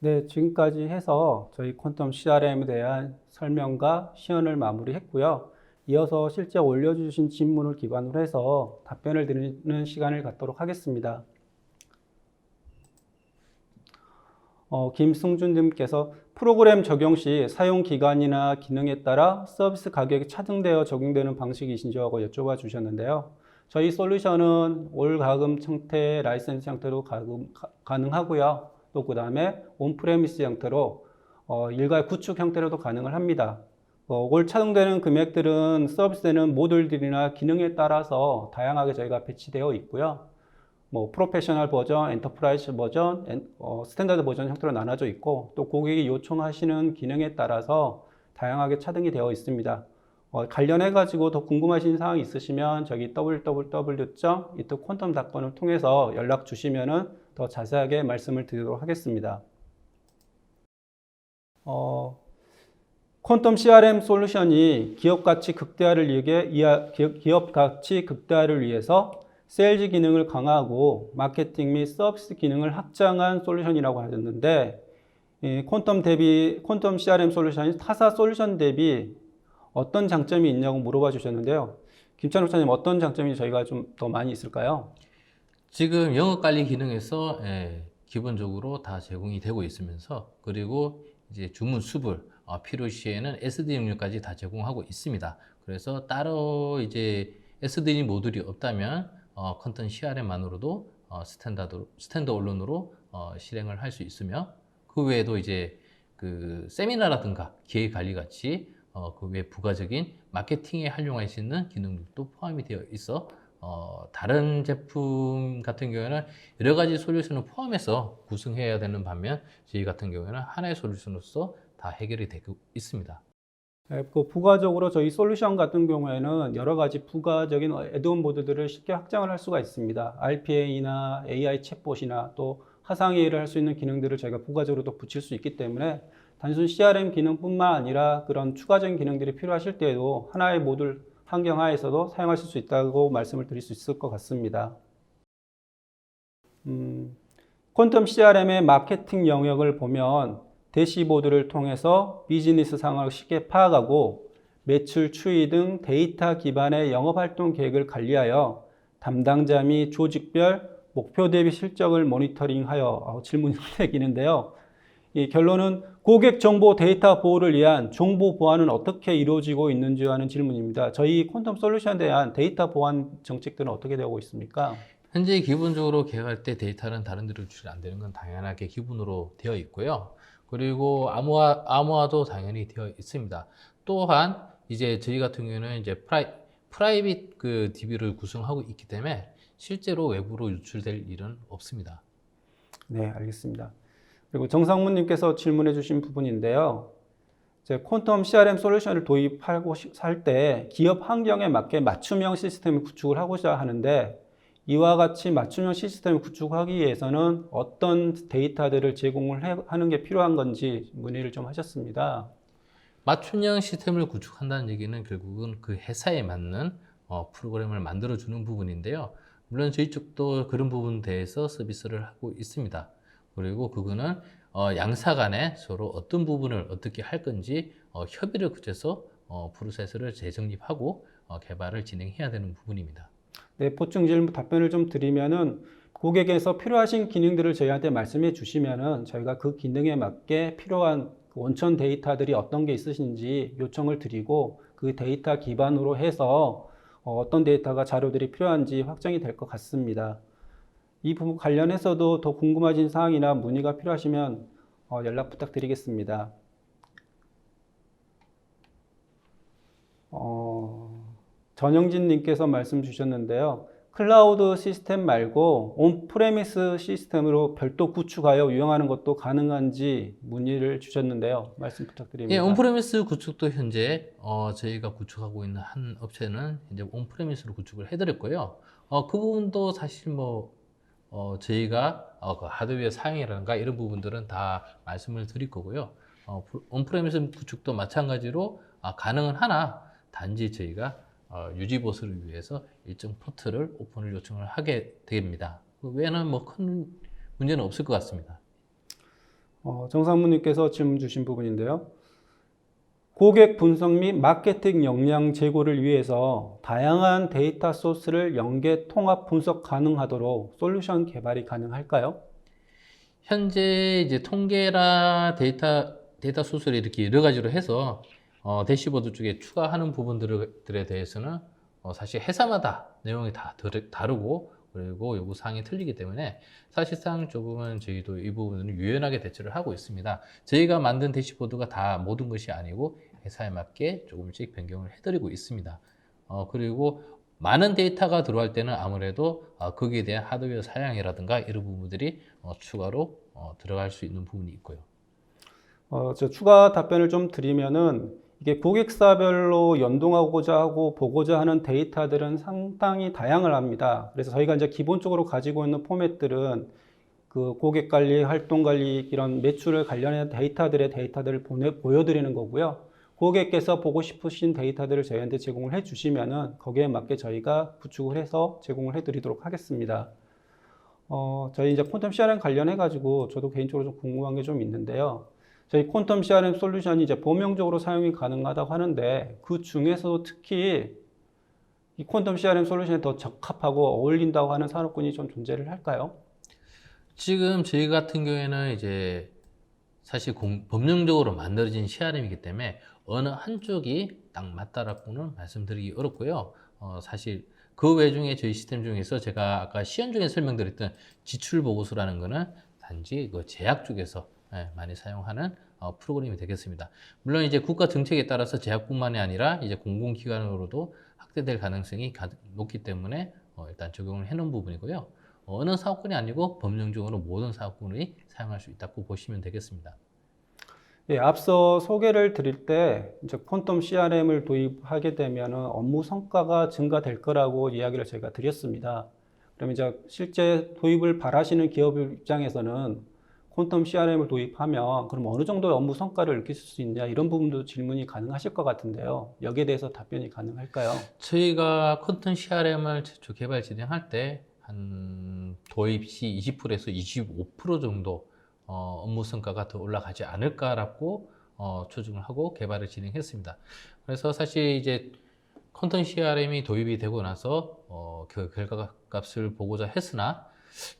네, 지금까지 해서 저희 퀀텀 CRM에 대한 설명과 시연을 마무리했고요. 이어서 실제 올려주신 질문을 기반으로 해서 답변을 드리는 시간을 갖도록 하겠습니다. 김승준님께서 프로그램 적용 시 사용 기간이나 기능에 따라 서비스 가격이 차등되어 적용되는 방식이신지하고 여쭤봐 주셨는데요. 저희 솔루션은 올 가금 형태 라이센스 형태로 가능하고요. 또 그 다음에 온프레미스 형태로 일괄 구축 형태로도 가능을 합니다. 올 차등되는 금액들은 서비스되는 모듈들이나 기능에 따라서 다양하게 저희가 배치되어 있고요. 프로페셔널 버전, 엔터프라이즈 버전, 스탠다드 버전 형태로 나눠져 있고 또 고객이 요청하시는 기능에 따라서 다양하게 차등이 되어 있습니다. 관련해 가지고 더 궁금하신 사항이 있으시면 저기 www.itoquantum.com을 통해서 연락 주시면은 더 자세하게 말씀을 드리도록 하겠습니다. 퀀텀 CRM 솔루션이 기업 가치 극대화를 위해서 세일즈 기능을 강화하고 마케팅 및 서비스 기능을 확장한 솔루션이라고 하셨는데, 퀀텀 CRM 솔루션이 타사 솔루션 대비 어떤 장점이 있냐고 물어봐 주셨는데요. 김찬욱 차장님, 어떤 장점이 저희가 좀 더 많이 있을까요? 지금 영업 관리 기능에서 기본적으로 다 제공이 되고 있으면서 그리고 이제 주문 수불 필요 시에는 SD 능력까지 다 제공하고 있습니다. 그래서 따로 이제 SD 모듈이 없다면 컨텐츠 CRM만으로도 스탠드 언론으로 실행을 할 수 있으며 그 외에도 이제 그 세미나라든가 기획 관리 같이 그 외 부가적인 마케팅에 활용할 수 있는 기능들도 포함이 되어 있어 다른 제품 같은 경우에는 여러 가지 솔루션을 포함해서 구성해야 되는 반면 저희 같은 경우에는 하나의 솔루션으로서 다 해결이 되고 있습니다. 네, 그 부가적으로 저희 솔루션 같은 경우에는 여러 가지 부가적인 애드온 보드들을 쉽게 확장을 할 수가 있습니다. RPA나 AI 챗봇이나 또 화상회의를 할 수 있는 기능들을 저희가 부가적으로도 붙일 수 있기 때문에 단순 CRM 기능뿐만 아니라 그런 추가적인 기능들이 필요하실 때에도 하나의 모듈 환경 하에서도 사용하실 수 있다고 말씀을 드릴 수 있을 것 같습니다. 퀀텀 CRM의 마케팅 영역을 보면 대시보드를 통해서 비즈니스 상황을 쉽게 파악하고 매출 추이 등 데이터 기반의 영업활동 계획을 관리하여 담당자 및 조직별 목표 대비 실적을 모니터링하여 질문이 생기는데요. 이 결론은 고객 정보 데이터 보호를 위한 정보 보안은 어떻게 이루어지고 있는지 하는 질문입니다. 저희 퀀텀 솔루션에 대한 데이터 보안 정책들은 어떻게 되고 있습니까? 현재 기본적으로 계획할 때 데이터는 다른 데로 유출이 안 되는 건 당연하게 기본으로 되어 있고요. 그리고 암호화도 당연히 되어 있습니다. 또한 이제 저희 같은 경우에는 이제 프라이빗 그 DB를 구성하고 있기 때문에 실제로 외부로 유출될 일은 없습니다. 네, 알겠습니다. 그리고 정상무님께서 질문해 주신 부분인데요. 이제 퀀텀 CRM 솔루션을 도입하고 할 때 기업 환경에 맞게 맞춤형 시스템을 구축을 하고자 하는데 이와 같이 맞춤형 시스템을 구축하기 위해서는 어떤 데이터들을 제공을 하는 게 필요한 건지 문의를 좀 하셨습니다. 맞춤형 시스템을 구축한다는 얘기는 결국은 그 회사에 맞는 프로그램을 만들어주는 부분인데요. 물론 저희 쪽도 그런 부분에 대해서 서비스를 하고 있습니다. 그리고 그거는 양사 간에 서로 어떤 부분을 어떻게 할 건지 협의를 거쳐서 프로세스를 재정립하고 개발을 진행해야 되는 부분입니다. 네, 보충 질문 답변을 좀 드리면은 고객에서 필요하신 기능들을 저희한테 말씀해 주시면은 저희가 그 기능에 맞게 필요한 그 원천 데이터들이 어떤 게 있으신지 요청을 드리고 그 데이터 기반으로 해서 어떤 데이터가 자료들이 필요한지 확정이 될 것 같습니다. 이 부분 관련해서도 더 궁금하신 사항이나 문의가 필요하시면 연락 부탁드리겠습니다. 전영진 님께서 말씀 주셨는데요. 클라우드 시스템 말고 온프레미스 시스템으로 별도 구축하여 운영하는 것도 가능한지 문의를 주셨는데요. 말씀 부탁드립니다. 예, 온프레미스 구축도 현재 저희가 구축하고 있는 한 업체는 이제 온프레미스로 구축을 해드렸고요. 그 부분도 사실 저희가 그 하드웨어 사양이라든가 이런 부분들은 다 말씀을 드릴 거고요. 온프레미스 구축도 마찬가지로 가능은 하나 단지 저희가 유지 보수를 위해서 일정 포트를 오픈을 요청을 하게 됩니다. 그 외에는 큰 문제는 없을 것 같습니다. 정상무님께서 질문 주신 부분인데요. 고객 분석 및 마케팅 역량 제고를 위해서 다양한 데이터 소스를 연계 통합 분석 가능하도록 솔루션 개발이 가능할까요? 현재 이제 통계라 데이터 소스를 이렇게 여러 가지로 해서 대시보드 쪽에 추가하는 부분들에 대해서는 사실 회사마다 내용이 다 다르고 그리고 요구 사항이 틀리기 때문에 사실상 조금은 저희도 이 부분은 유연하게 대처를 하고 있습니다. 저희가 만든 대시보드가 다 모든 것이 아니고 회사에 맞게 조금씩 변경을 해드리고 있습니다. 그리고 많은 데이터가 들어갈 때는 아무래도 거기에 대한 하드웨어 사양이라든가 이런 부분들이 추가로 들어갈 수 있는 부분이 있고요. 저 추가 답변을 좀 드리면은 이게 고객사별로 연동하고자 하고 보고자 하는 데이터들은 상당히 다양을 합니다. 그래서 저희가 이제 기본적으로 가지고 있는 포맷들은 그 고객 관리, 활동 관리, 이런 매출을 관련한 데이터들을 보여드리는 거고요. 고객께서 보고 싶으신 데이터들을 저희한테 제공을 해 주시면은 거기에 맞게 저희가 구축을 해서 제공을 해 드리도록 하겠습니다. 저희 이제 퀀텀 CRM 관련해 가지고 저도 개인적으로 좀 궁금한 게 좀 있는데요. 저희 퀀텀 CRM 솔루션이 이제 범용적으로 사용이 가능하다고 하는데 그 중에서도 특히 이 퀀텀 CRM 솔루션에 더 적합하고 어울린다고 하는 산업군이 좀 존재를 할까요? 지금 저희 같은 경우에는 이제 사실 법령적으로 만들어진 CRM이기 때문에 어느 한쪽이 딱 맞다라고는 말씀드리기 어렵고요. 사실 그 외중에 저희 시스템 중에서 제가 아까 시연 중에 설명드렸던 지출 보고서라는 거는 단지 그 제약 쪽에서 많이 사용하는 프로그램이 되겠습니다. 물론 이제 국가 정책에 따라서 제약뿐만이 아니라 이제 공공기관으로도 확대될 가능성이 높기 때문에 일단 적용을 해놓은 부분이고요. 어느 사업군이 아니고 법령적으로 모든 사업군이 사용할 수 있다고 보시면 되겠습니다. 예, 앞서 소개를 드릴 때 이제 퀀텀 CRM을 도입하게 되면 업무 성과가 증가될 거라고 이야기를 저희가 드렸습니다. 그럼 이제 실제 도입을 바라시는 기업 입장에서는 퀀텀 CRM을 도입하면 그럼 어느 정도의 업무 성과를 느끼실 수 있냐 이런 부분도 질문이 가능하실 것 같은데요. 여기에 대해서 답변이 가능할까요? 저희가 컨텐츠 CRM을 최초 개발 진행할 때 한 도입 시 20%에서 25% 정도 업무 성과가 더 올라가지 않을까라고 추정을 하고 개발을 진행했습니다. 그래서 사실 이제 컨텐츠 CRM이 도입이 되고 나서 그 결과값을 보고자 했으나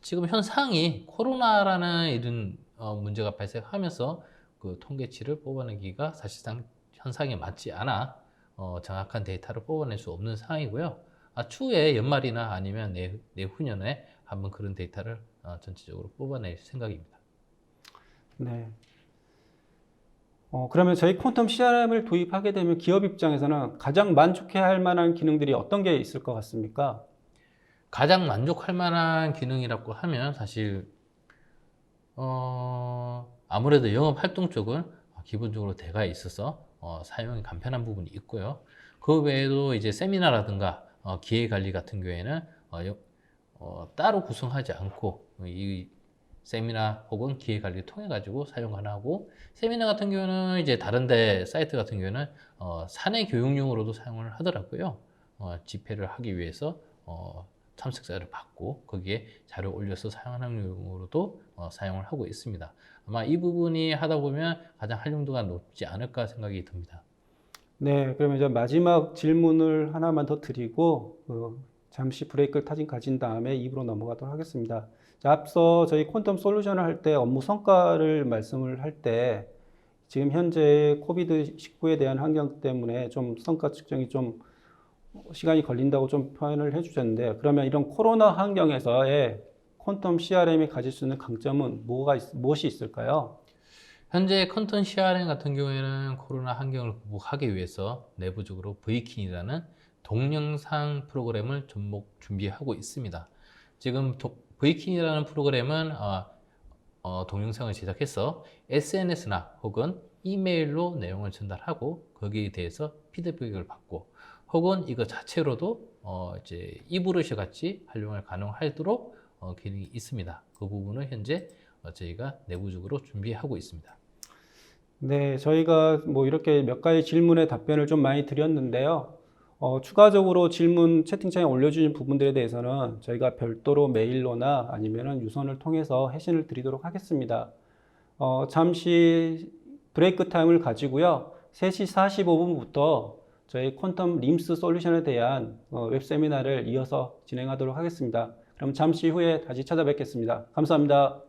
지금 현상이 코로나라는 이런 문제가 발생하면서 그 통계치를 뽑아내기가 사실상 현상에 맞지 않아 정확한 데이터를 뽑아낼 수 없는 상황이고요. 추후에 연말이나 아니면 내후년에 한번 그런 데이터를 전체적으로 뽑아낼 생각입니다. 네. 그러면 저희 퀀텀 CRM을 도입하게 되면 기업 입장에서는 가장 만족해야 할 만한 기능들이 어떤 게 있을 것 같습니까? 가장 만족할 만한 기능이라고 하면 사실 아무래도 영업 활동 쪽은 기본적으로 대가 있어서 사용이 간편한 부분이 있고요. 그 외에도 이제 세미나라든가 기획 관리 같은 경우에는 따로 구성하지 않고 이 세미나 혹은 기획 관리를 통해 가지고 사용 가능하고, 세미나 같은 경우는 이제 다른데 사이트 같은 경우에는 사내 교육용으로도 사용을 하더라고요. 집회를 하기 위해서 참석자를 받고 거기에 자료 올려서 사용하는 용으로도 사용을 하고 있습니다. 아마 이 부분이 하다 보면 가장 활용도가 높지 않을까 생각이 듭니다. 네, 그러면 이제 마지막 질문을 하나만 더 드리고 잠시 브레이크를 가진 다음에 입으로 넘어가도록 하겠습니다. 자, 앞서 저희 퀀텀 솔루션을 할 때 업무 성과를 말씀을 할 때 지금 현재 코비드-19에 대한 환경 때문에 좀 성과 측정이 좀 시간이 걸린다고 좀 표현을 해주셨는데, 그러면 이런 코로나 환경에서의 퀀텀 CRM이 가질 수 있는 강점은 무엇이 있을까요? 현재 컨텐츠 CRM 같은 경우에는 코로나 환경을 극복하기 위해서 내부적으로 브이킨이라는 동영상 프로그램을 접목 준비하고 있습니다. 지금 브이킨이라는 프로그램은 동영상을 제작해서 SNS나 혹은 이메일로 내용을 전달하고 거기에 대해서 피드백을 받고 혹은 이거 자체로도 이제 이브러시 같이 활용을 가능하도록 기능이 있습니다. 그 부분은 현재 저희가 내부적으로 준비하고 있습니다. 네, 저희가 뭐 이렇게 몇 가지 질문에 답변을 좀 많이 드렸는데요. 추가적으로 질문 채팅창에 올려주신 부분들에 대해서는 저희가 별도로 메일로나 아니면은 유선을 통해서 회신을 드리도록 하겠습니다. 잠시 브레이크 타임을 가지고요. 3시 45분부터 저희 퀀텀 림스 솔루션에 대한 웹 세미나를 이어서 진행하도록 하겠습니다. 그럼 잠시 후에 다시 찾아뵙겠습니다. 감사합니다.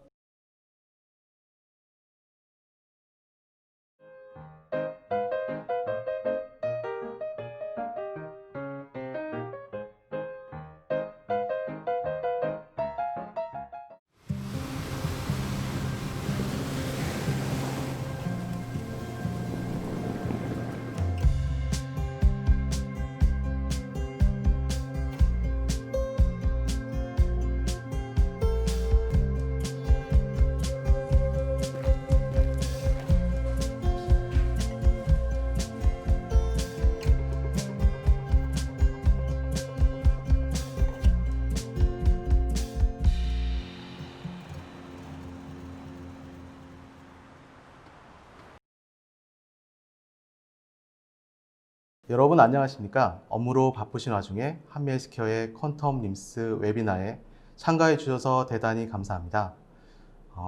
여러분 안녕하십니까? 업무로 바쁘신 와중에 한미헬스케어의 퀀텀 림스 웨비나에 참가해 주셔서 대단히 감사합니다.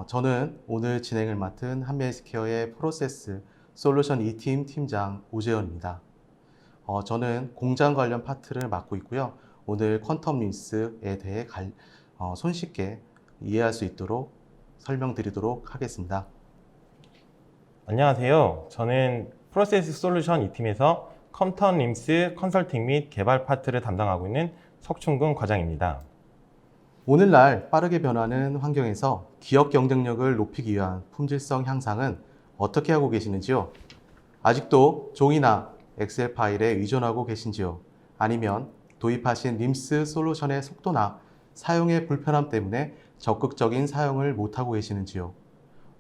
저는 오늘 진행을 맡은 한미헬스케어의 프로세스 솔루션 2팀 팀장 오재현입니다. 저는 공장 관련 파트를 맡고 있고요. 오늘 퀀텀 림스에 대해 손쉽게 이해할 수 있도록 설명드리도록 하겠습니다. 안녕하세요. 저는 프로세스 솔루션 2팀에서 컴턴 림스 컨설팅 및 개발 파트를 담당하고 있는 석충근 과장입니다. 오늘날 빠르게 변하는 환경에서 기업 경쟁력을 높이기 위한 품질성 향상은 어떻게 하고 계시는지요? 아직도 종이나 엑셀 파일에 의존하고 계신지요? 아니면 도입하신 림스 솔루션의 속도나 사용의 불편함 때문에 적극적인 사용을 못하고 계시는지요?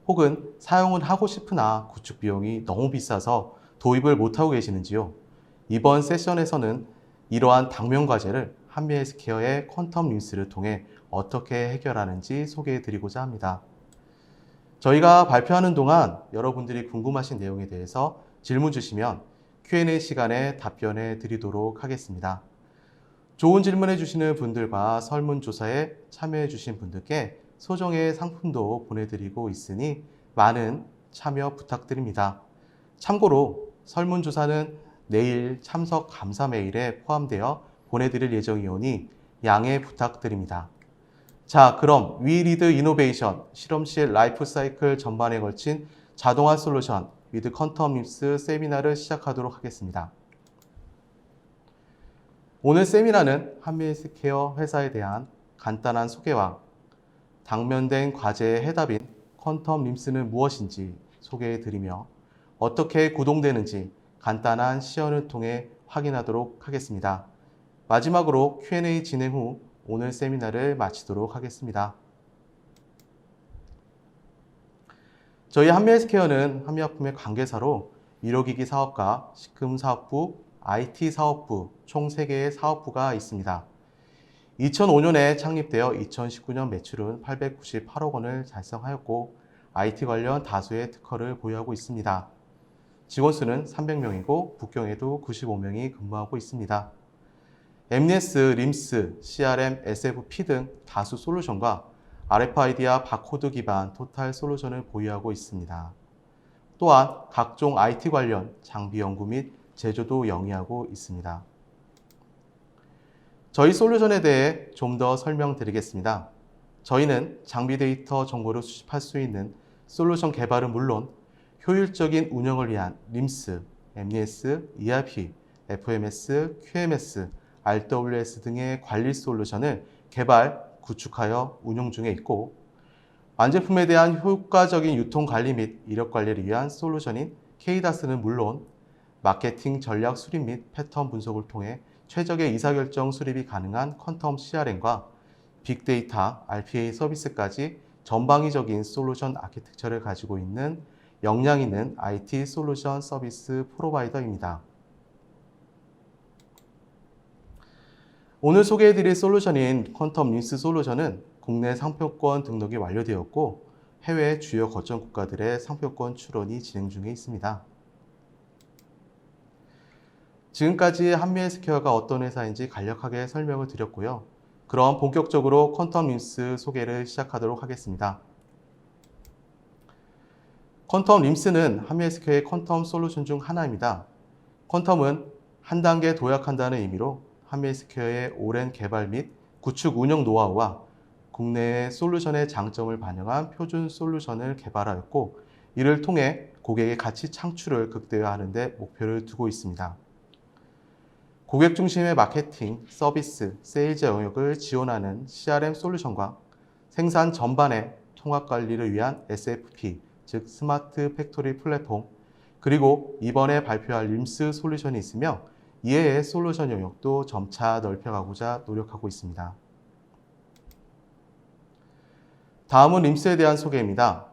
혹은 사용은 하고 싶으나 구축 비용이 너무 비싸서 도입을 못하고 계시는지요? 이번 세션에서는 이러한 당면 과제를 한미헬스케어의 퀀텀 림스를 통해 어떻게 해결하는지 소개해 드리고자 합니다. 저희가 발표하는 동안 여러분들이 궁금하신 내용에 대해서 질문 주시면 Q&A 시간에 답변해 드리도록 하겠습니다. 좋은 질문해 주시는 분들과 설문조사에 참여해 주신 분들께 소정의 상품도 보내드리고 있으니 많은 참여 부탁드립니다. 참고로 설문조사는 내일 참석 감사 메일에 포함되어 보내드릴 예정이오니 양해 부탁드립니다. 자, 그럼 We Lead Innovation 실험실 라이프 사이클 전반에 걸친 자동화 솔루션 with 퀀텀 림스 세미나를 시작하도록 하겠습니다. 오늘 세미나는 한미헬스케어 회사에 대한 간단한 소개와 당면된 과제의 해답인 퀀텀 림스는 무엇인지 소개해드리며 어떻게 구동되는지 간단한 시연을 통해 확인하도록 하겠습니다. 마지막으로 Q&A 진행 후 오늘 세미나를 마치도록 하겠습니다. 저희 한미헬스케어는 한미약품의 관계사로 의료기기 사업과 식품사업부, IT사업부 총 3개의 사업부가 있습니다. 2005년에 창립되어 2019년 매출은 898억 원을 달성하였고 IT 관련 다수의 특허를 보유하고 있습니다. 직원 수는 300명이고 북경에도 95명이 근무하고 있습니다. MES, 림스, CRM, SFP 등 다수 솔루션과 RFID와 바코드 기반 토탈 솔루션을 보유하고 있습니다. 또한 각종 IT 관련 장비 연구 및 제조도 영위하고 있습니다. 저희 솔루션에 대해 좀 더 설명드리겠습니다. 저희는 장비 데이터 정보를 수집할 수 있는 솔루션 개발은 물론 효율적인 운영을 위한 림스, MES, ERP, FMS, QMS, RWS 등의 관리 솔루션을 개발, 구축하여 운영 중에 있고 완제품에 대한 효과적인 유통 관리 및 이력 관리를 위한 솔루션인 KDAS는 물론 마케팅 전략 수립 및 패턴 분석을 통해 최적의 의사결정 수립이 가능한 퀀텀 CRM과 빅데이터, RPA 서비스까지 전방위적인 솔루션 아키텍처를 가지고 있는 역량 있는 IT 솔루션 서비스 프로바이더입니다. 오늘 소개해드릴 솔루션인 퀀텀 림스 솔루션은 국내 상표권 등록이 완료되었고 해외 주요 거점 국가들의 상표권 출원이 진행 중에 있습니다. 지금까지 한미헬스케어가 어떤 회사인지 간략하게 설명을 드렸고요. 그럼 본격적으로 퀀텀 림스 소개를 시작하도록 하겠습니다. 퀀텀 림스는 한미헬스케어의 퀀텀 솔루션 중 하나입니다. 퀀텀은 한 단계 도약한다는 의미로 한미헬스케어의 오랜 개발 및 구축 운영 노하우와 국내의 솔루션의 장점을 반영한 표준 솔루션을 개발하였고 이를 통해 고객의 가치 창출을 극대화하는 데 목표를 두고 있습니다. 고객 중심의 마케팅, 서비스, 세일즈 영역을 지원하는 CRM 솔루션과 생산 전반의 통합 관리를 위한 SFP, 즉 스마트 팩토리 플랫폼, 그리고 이번에 발표할 림스 솔루션이 있으며 이외의 솔루션 영역도 점차 넓혀가고자 노력하고 있습니다. 다음은 림스에 대한 소개입니다.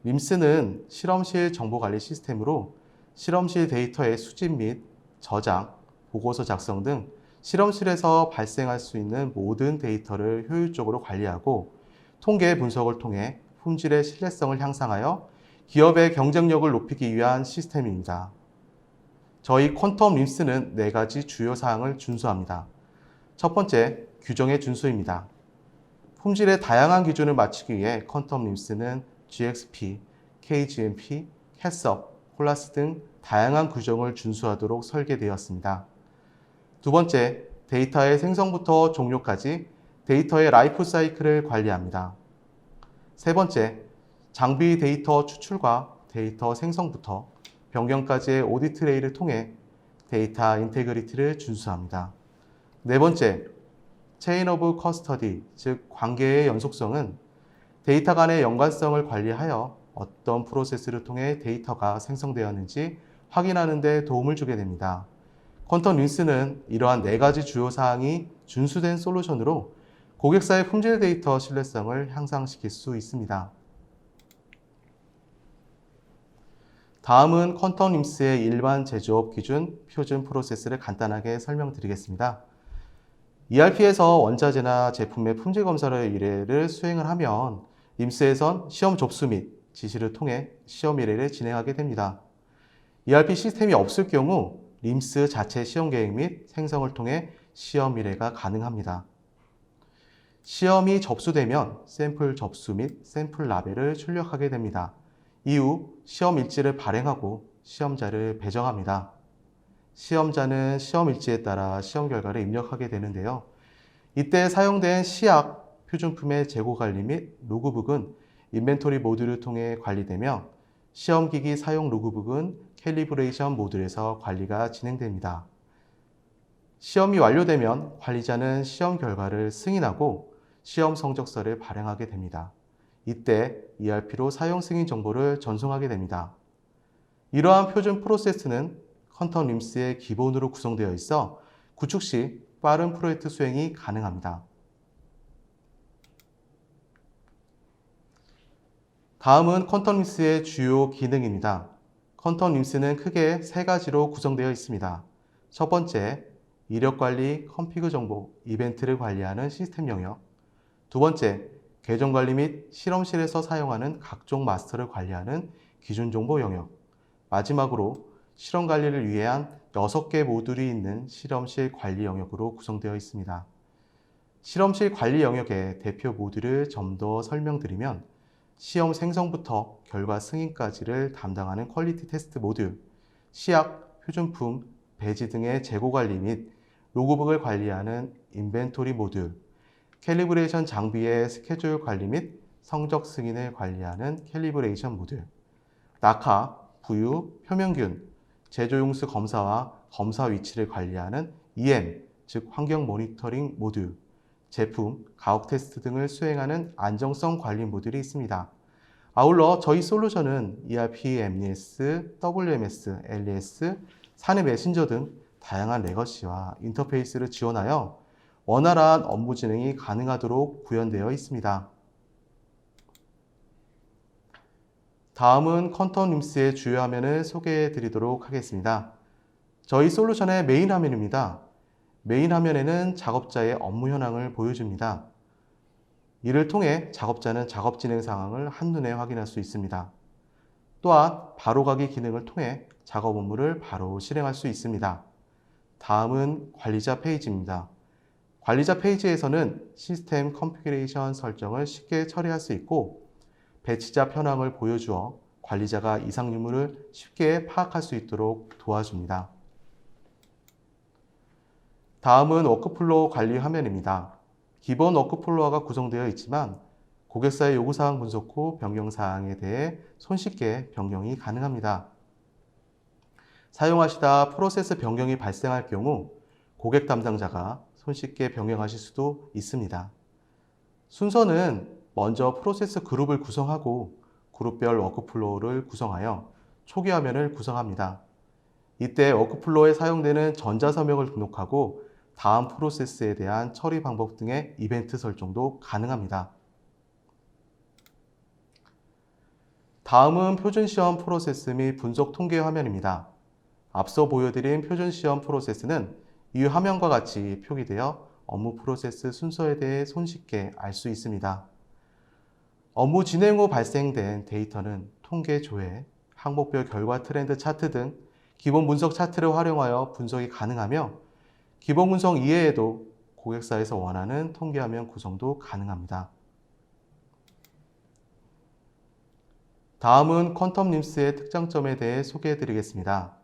림스는 실험실 정보관리 시스템으로 실험실 데이터의 수집 및 저장, 보고서 작성 등 실험실에서 발생할 수 있는 모든 데이터를 효율적으로 관리하고 통계 분석을 통해 품질의 신뢰성을 향상하여 기업의 경쟁력을 높이기 위한 시스템입니다. 저희 퀀텀 림스는 4가지 주요 사항을 준수합니다. 첫 번째, 규정의 준수입니다. 품질의 다양한 기준을 맞추기 위해 퀀텀 림스는 GXP, KGMP, 캐섭, 콜라스 등 다양한 규정을 준수하도록 설계되었습니다. 두 번째, 데이터의 생성부터 종료까지 데이터의 라이프 사이클을 관리합니다. 세 번째, 장비 데이터 추출과 데이터 생성부터 변경까지의 오디트 트레이를 통해 데이터 인테그리티를 준수합니다. 네 번째, 체인 오브 커스터디, 즉 관계의 연속성은 데이터 간의 연관성을 관리하여 어떤 프로세스를 통해 데이터가 생성되었는지 확인하는 데 도움을 주게 됩니다. 퀀텀 림스는 이러한 4가지 주요 사항이 준수된 솔루션으로 고객사의 품질 데이터 신뢰성을 향상시킬 수 있습니다. 다음은 퀀텀 림스의 일반 제조업 기준 표준 프로세스를 간단하게 설명드리겠습니다. ERP에서 원자재나 제품의 품질 검사를 의뢰를 수행을 하면 림스에선 시험 접수 및 지시를 통해 시험 의뢰를 진행하게 됩니다. ERP 시스템이 없을 경우 림스 자체 시험 계획 및 생성을 통해 시험 의뢰가 가능합니다. 시험이 접수되면 샘플 접수 및 샘플 라벨을 출력하게 됩니다. 이후 시험 일지를 발행하고 시험자를 배정합니다. 시험자는 시험 일지에 따라 시험 결과를 입력하게 되는데요. 이때 사용된 시약, 표준품의 재고 관리 및 로그북은 인벤토리 모듈을 통해 관리되며 시험기기 사용 로그북은 캘리브레이션 모듈에서 관리가 진행됩니다. 시험이 완료되면 관리자는 시험 결과를 승인하고 시험 성적서를 발행하게 됩니다. 이때 ERP로 사용 승인 정보를 전송하게 됩니다. 이러한 표준 프로세스는 퀀텀 림스의 기본으로 구성되어 있어 구축 시 빠른 프로젝트 수행이 가능합니다. 다음은 퀀텀 림스의 주요 기능입니다. 퀀텀 림스는 크게 3가지로 구성되어 있습니다. 첫 번째, 이력 관리, 컴피그 정보, 이벤트를 관리하는 시스템 영역. 두 번째, 계정 관리 및 실험실에서 사용하는 각종 마스터를 관리하는 기준 정보 영역. 마지막으로 실험 관리를 위한 6개 모듈이 있는 실험실 관리 영역으로 구성되어 있습니다. 실험실 관리 영역의 대표 모듈을 좀 더 설명드리면 시험 생성부터 결과 승인까지를 담당하는 퀄리티 테스트 모듈, 시약, 표준품, 배지 등의 재고 관리 및 로그북을 관리하는 인벤토리 모듈, 캘리브레이션 장비의 스케줄 관리 및 성적 승인을 관리하는 캘리브레이션 모듈, 낙하, 부유, 표면균, 제조용수 검사와 검사 위치를 관리하는 EM, 즉 환경 모니터링 모듈, 제품, 가혹 테스트 등을 수행하는 안정성 관리 모듈이 있습니다. 아울러 저희 솔루션은 ERP, MES, WMS, LES, 사내 메신저 등 다양한 레거시와 인터페이스를 지원하여 원활한 업무 진행이 가능하도록 구현되어 있습니다. 다음은 컨텀 림스의 주요 화면을 소개해 드리도록 하겠습니다. 저희 솔루션의 메인 화면입니다. 메인 화면에는 작업자의 업무 현황을 보여줍니다. 이를 통해 작업자는 작업 진행 상황을 한눈에 확인할 수 있습니다. 또한 바로가기 기능을 통해 작업 업무를 바로 실행할 수 있습니다. 다음은 관리자 페이지입니다. 관리자 페이지에서는 시스템 컨피그레이션 설정을 쉽게 처리할 수 있고 배치자 현황을 보여주어 관리자가 이상 유무를 쉽게 파악할 수 있도록 도와줍니다. 다음은 워크플로우 관리 화면입니다. 기본 워크플로우가 구성되어 있지만 고객사의 요구사항 분석 후 변경사항에 대해 손쉽게 변경이 가능합니다. 사용하시다 프로세스 변경이 발생할 경우 고객 담당자가 손쉽게 변경하실 수도 있습니다. 순서는 먼저 프로세스 그룹을 구성하고 그룹별 워크플로우를 구성하여 초기 화면을 구성합니다. 이때 워크플로우에 사용되는 전자서명을 등록하고 다음 프로세스에 대한 처리 방법 등의 이벤트 설정도 가능합니다. 다음은 표준시험 프로세스 및 분석 통계 화면입니다. 앞서 보여드린 표준시험 프로세스는 이 화면과 같이 표기되어 업무 프로세스 순서에 대해 손쉽게 알 수 있습니다. 업무 진행 후 발생된 데이터는 통계 조회, 항목별 결과 트렌드 차트 등 기본 분석 차트를 활용하여 분석이 가능하며 기본 분석 이외에도 고객사에서 원하는 통계 화면 구성도 가능합니다. 다음은 컨텀 림스의 특장점에 대해 소개해 드리겠습니다.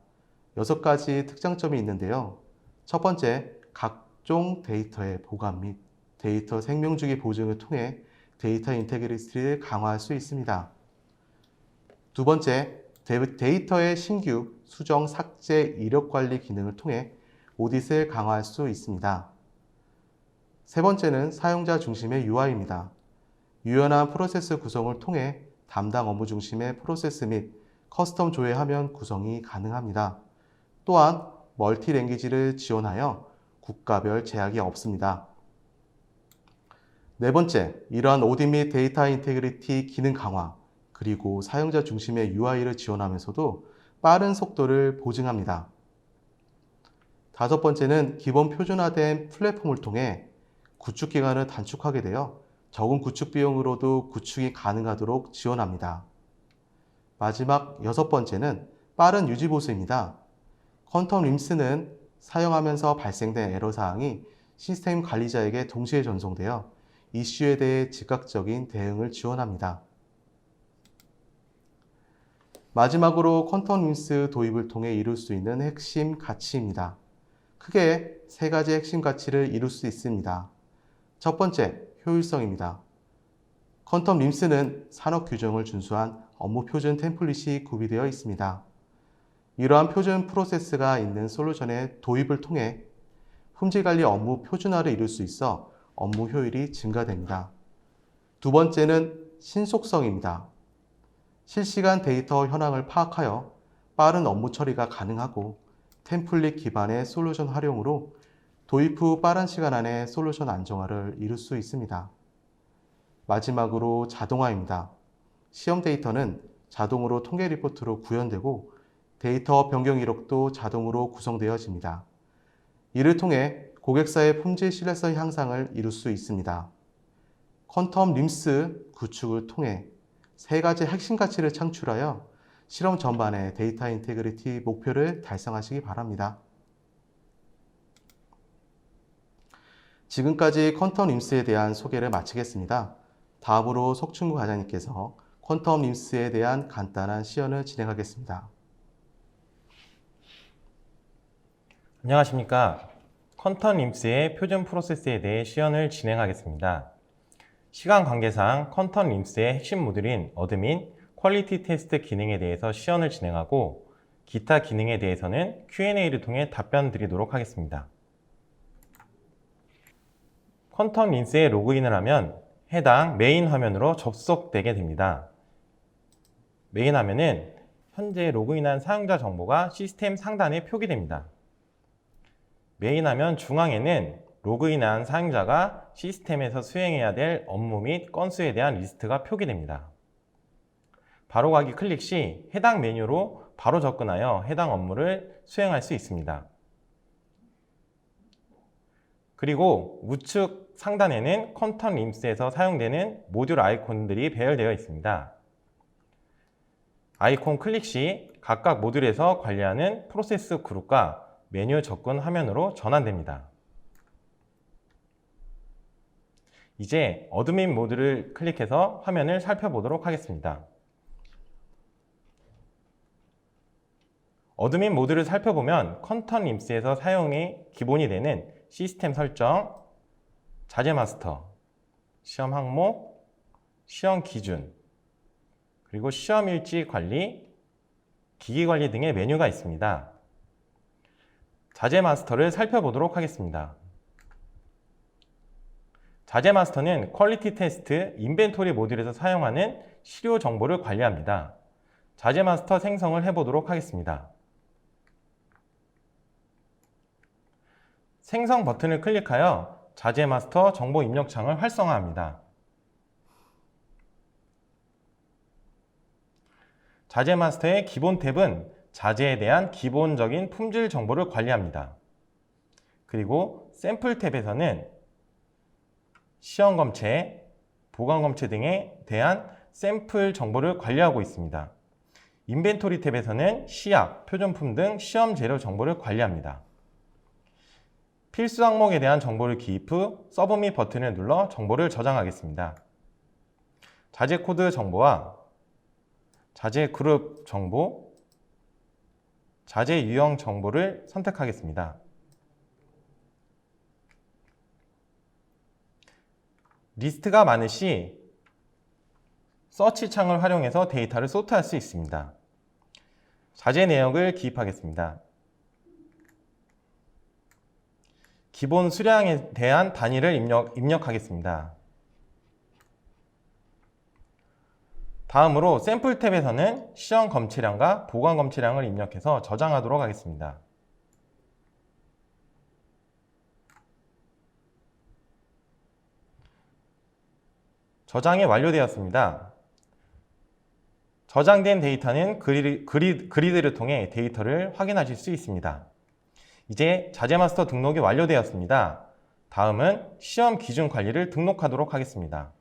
6가지 특장점이 있는데요. 첫 번째, 각종 데이터의 보관 및 데이터 생명주기 보증을 통해 데이터 인테그리티를 강화할 수 있습니다. 두 번째, 데이터의 신규 수정, 삭제, 이력 관리 기능을 통해 오딧을 강화할 수 있습니다. 세 번째는 사용자 중심의 UI입니다. 유연한 프로세스 구성을 통해 담당 업무 중심의 프로세스 및 커스텀 조회 화면 구성이 가능합니다. 또한 멀티 랭귀지를 지원하여 국가별 제약이 없습니다. 네 번째, 이러한 오딧 및 데이터 인테그리티 기능 강화, 그리고 사용자 중심의 UI를 지원하면서도 빠른 속도를 보증합니다. 다섯 번째는 기본 표준화된 플랫폼을 통해 구축 기간을 단축하게 되어 적은 구축 비용으로도 구축이 가능하도록 지원합니다. 마지막 여섯 번째는 빠른 유지 보수입니다. 컨텀 림스는 사용하면서 발생된 애로사항이 시스템 관리자에게 동시에 전송되어 이슈에 대해 즉각적인 대응을 지원합니다. 마지막으로 컨텀 림스 도입을 통해 이룰 수 있는 핵심 가치입니다. 크게 세 가지 핵심 가치를 이룰 수 있습니다. 첫 번째, 효율성입니다. 컨텀 림스는 산업 규정을 준수한 업무 표준 템플릿이 구비되어 있습니다. 이러한 표준 프로세스가 있는 솔루션의 도입을 통해 품질 관리 업무 표준화를 이룰 수 있어 업무 효율이 증가됩니다. 두 번째는 신속성입니다. 실시간 데이터 현황을 파악하여 빠른 업무 처리가 가능하고 템플릿 기반의 솔루션 활용으로 도입 후 빠른 시간 안에 솔루션 안정화를 이룰 수 있습니다. 마지막으로 자동화입니다. 시험 데이터는 자동으로 통계 리포트로 구현되고 데이터 변경 이력도 자동으로 구성되어집니다. 이를 통해 고객사의 품질 신뢰성 향상을 이룰 수 있습니다. 컨텀 림스 구축을 통해 세 가지 핵심 가치를 창출하여 실험 전반의 데이터 인테그리티 목표를 달성하시기 바랍니다. 지금까지 컨텀 림스에 대한 소개를 마치겠습니다. 다음으로 석충구 과장님께서 컨텀 림스에 대한 간단한 시연을 진행하겠습니다. 안녕하십니까. 컨텀 림스의 표준 프로세스에 대해 시연을 진행하겠습니다. 시간 관계상 컨텀 림스의 핵심 모듈인 어드민, 퀄리티 테스트 기능에 대해서 시연을 진행하고 기타 기능에 대해서는 Q&A를 통해 답변 드리도록 하겠습니다. 컨텀 림스에 로그인을 하면 해당 메인 화면으로 접속되게 됩니다. 메인 화면은 현재 로그인한 사용자 정보가 시스템 상단에 표기됩니다. 메인 화면 중앙에는 로그인한 사용자가 시스템에서 수행해야 될 업무 및 건수에 대한 리스트가 표기됩니다. 바로가기 클릭 시 해당 메뉴로 바로 접근하여 해당 업무를 수행할 수 있습니다. 그리고 우측 상단에는 컨턴 림스에서 사용되는 모듈 아이콘들이 배열되어 있습니다. 아이콘 클릭 시 각각 모듈에서 관리하는 프로세스 그룹과 메뉴 접근 화면으로 전환됩니다. 이제 어드민 모듈을 클릭해서 화면을 살펴보도록 하겠습니다. 어드민 모듈을 살펴보면 컨턴 림스에서 사용이 기본이 되는 시스템 설정, 자재 마스터, 시험 항목, 시험 기준, 그리고 시험 일지 관리, 기기 관리 등의 메뉴가 있습니다. 자재 마스터를 살펴보도록 하겠습니다. 자재 마스터는 퀄리티 테스트, 인벤토리 모듈에서 사용하는 시료 정보를 관리합니다. 자재 마스터 생성을 해보도록 하겠습니다. 생성 버튼을 클릭하여 자재 마스터 정보 입력 창을 활성화합니다. 자재 마스터의 기본 탭은 자재에 대한 기본적인 품질 정보를 관리합니다. 그리고 샘플 탭에서는 시험 검체, 보관 검체 등에 대한 샘플 정보를 관리하고 있습니다. 인벤토리 탭에서는 시약, 표준품 등 시험 재료 정보를 관리합니다. 필수 항목에 대한 정보를 기입 후 서브밋 버튼을 눌러 정보를 저장하겠습니다. 자재 코드 정보와 자재 그룹 정보, 자재 유형 정보를 선택하겠습니다. 리스트가 많은 시 서치 창을 활용해서 데이터를 소트할 수 있습니다. 자재 내역을 기입하겠습니다. 기본 수량에 대한 단위를 입력하겠습니다. 다음으로 샘플 탭에서는 시험 검체량과 보관 검체량을 입력해서 저장하도록 하겠습니다. 저장이 완료되었습니다. 저장된 데이터는 그리드를 통해 데이터를 확인하실 수 있습니다. 이제 자재 마스터 등록이 완료되었습니다. 다음은 시험 기준 관리를 등록하도록 하겠습니다.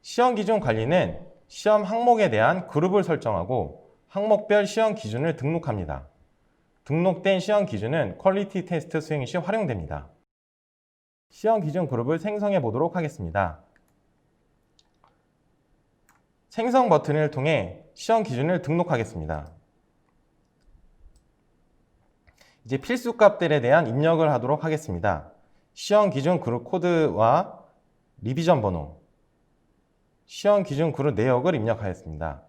시험 기준 관리는 시험 항목에 대한 그룹을 설정하고 항목별 시험 기준을 등록합니다. 등록된 시험 기준은 퀄리티 테스트 수행 시 활용됩니다. 시험 기준 그룹을 생성해 보도록 하겠습니다. 생성 버튼을 통해 시험 기준을 등록하겠습니다. 이제 필수 값들에 대한 입력을 하도록 하겠습니다. 시험 기준 그룹 코드와 리비전 번호, 시험 기준 그룹 내역을 입력하였습니다.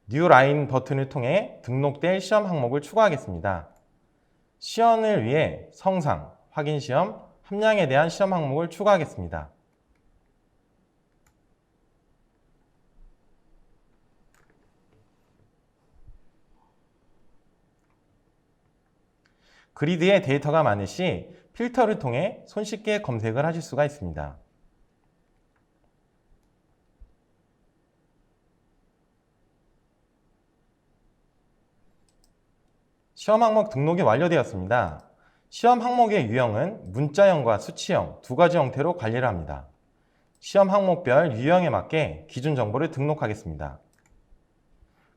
뉴 라인 버튼을 통해 등록될 시험 항목을 추가하겠습니다. 시연을 위해 성상, 확인시험, 함량에 대한 시험 항목을 추가하겠습니다. 그리드에 데이터가 많은 시 필터를 통해 손쉽게 검색을 하실 수가 있습니다. 시험 항목 등록이 완료되었습니다. 시험 항목의 유형은 문자형과 수치형 두 가지 형태로 관리를 합니다. 시험 항목별 유형에 맞게 기준 정보를 등록하겠습니다.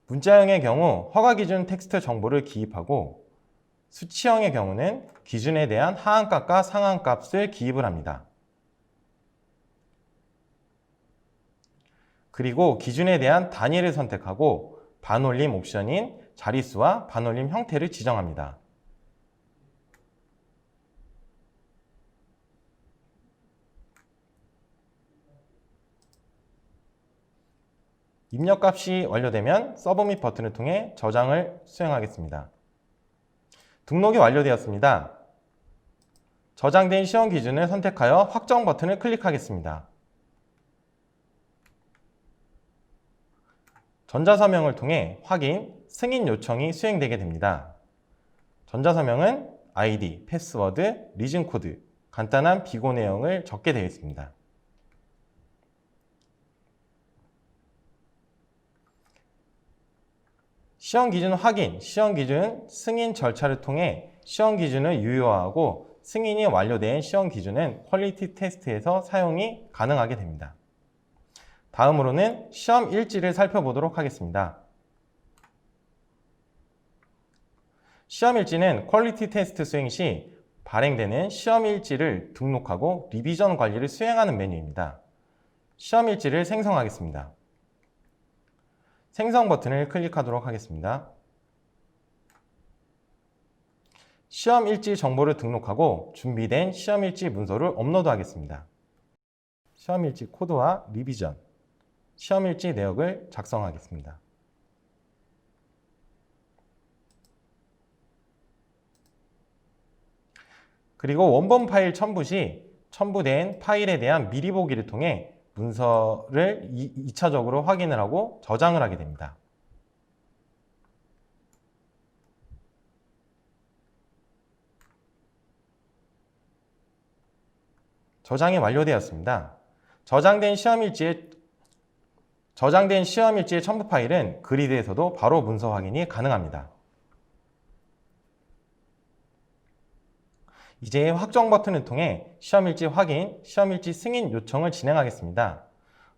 문자형의 경우 허가 기준 텍스트 정보를 기입하고 수치형의 경우는 기준에 대한 하한값과 상한값을 기입을 합니다. 그리고 기준에 대한 단위를 선택하고 반올림 옵션인 자릿수와 반올림 형태를 지정합니다. 입력값이 완료되면 서브밋 버튼을 통해 저장을 수행하겠습니다. 등록이 완료되었습니다. 저장된 시험 기준을 선택하여 확정 버튼을 클릭하겠습니다. 전자서명을 통해 확인, 승인 요청이 수행되게 됩니다. 전자서명은 아이디, 패스워드, 리즌코드, 간단한 비고 내용을 적게 되어 있습니다. 시험 기준 확인, 시험 기준 승인 절차를 통해 시험 기준을 유효화하고 승인이 완료된 시험 기준은 퀄리티 테스트에서 사용이 가능하게 됩니다. 다음으로는 시험 일지를 살펴보도록 하겠습니다. 시험 일지는 퀄리티 테스트 수행 시 발행되는 시험 일지를 등록하고 리비전 관리를 수행하는 메뉴입니다. 시험 일지를 생성하겠습니다. 생성 버튼을 클릭하도록 하겠습니다. 시험 일지 정보를 등록하고 준비된 시험 일지 문서를 업로드하겠습니다. 시험 일지 코드와 리비전, 시험 일지 내역을 작성하겠습니다. 그리고 원본 파일 첨부 시 첨부된 파일에 대한 미리 보기를 통해 문서를 2차적으로 확인을 하고 저장을 하게 됩니다. 저장이 완료되었습니다. 저장된 시험 일지의 첨부 파일은 그리드에서도 바로 문서 확인이 가능합니다. 이제 확정 버튼을 통해 시험일지 확인, 시험일지 승인 요청을 진행하겠습니다.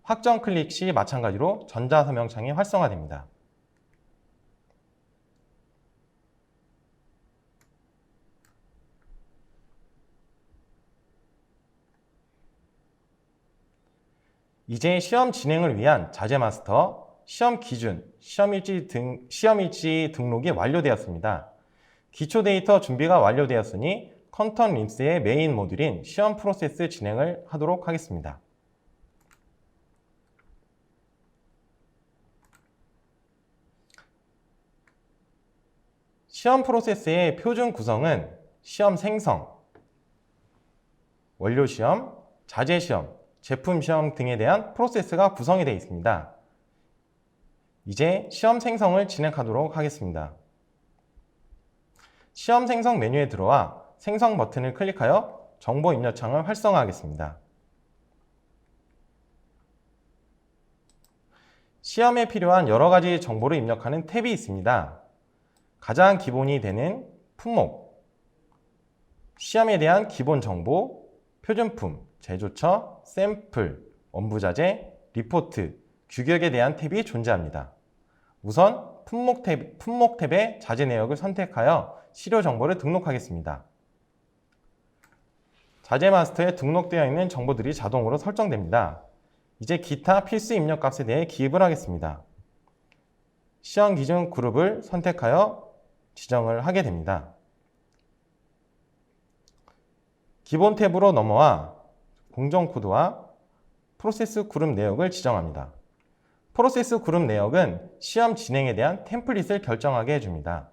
확정 클릭 시 마찬가지로 전자서명창이 활성화됩니다. 이제 시험 진행을 위한 자재 마스터, 시험 기준, 시험일지 등록이 완료되었습니다. 기초 데이터 준비가 완료되었으니 컨턴 림스의 메인 모듈인 시험 프로세스 진행을 하도록 하겠습니다. 시험 프로세스의 표준 구성은 시험 생성, 원료 시험, 자재 시험, 제품 시험 등에 대한 프로세스가 구성이 되어 있습니다. 이제 시험 생성을 진행하도록 하겠습니다. 시험 생성 메뉴에 들어와 생성 버튼을 클릭하여 정보 입력 창을 활성화하겠습니다. 시험에 필요한 여러 가지 정보를 입력하는 탭이 있습니다. 가장 기본이 되는 품목, 시험에 대한 기본 정보, 표준품, 제조처, 샘플, 원부자재, 리포트, 규격에 대한 탭이 존재합니다. 우선 품목 탭의 자재 내역을 선택하여 시료 정보를 등록하겠습니다. 자재 마스터에 등록되어 있는 정보들이 자동으로 설정됩니다. 이제 기타 필수 입력 값에 대해 기입을 하겠습니다. 시험 기준 그룹을 선택하여 지정을 하게 됩니다. 기본 탭으로 넘어와 공정 코드와 프로세스 그룹 내역을 지정합니다. 프로세스 그룹 내역은 시험 진행에 대한 템플릿을 결정하게 해줍니다.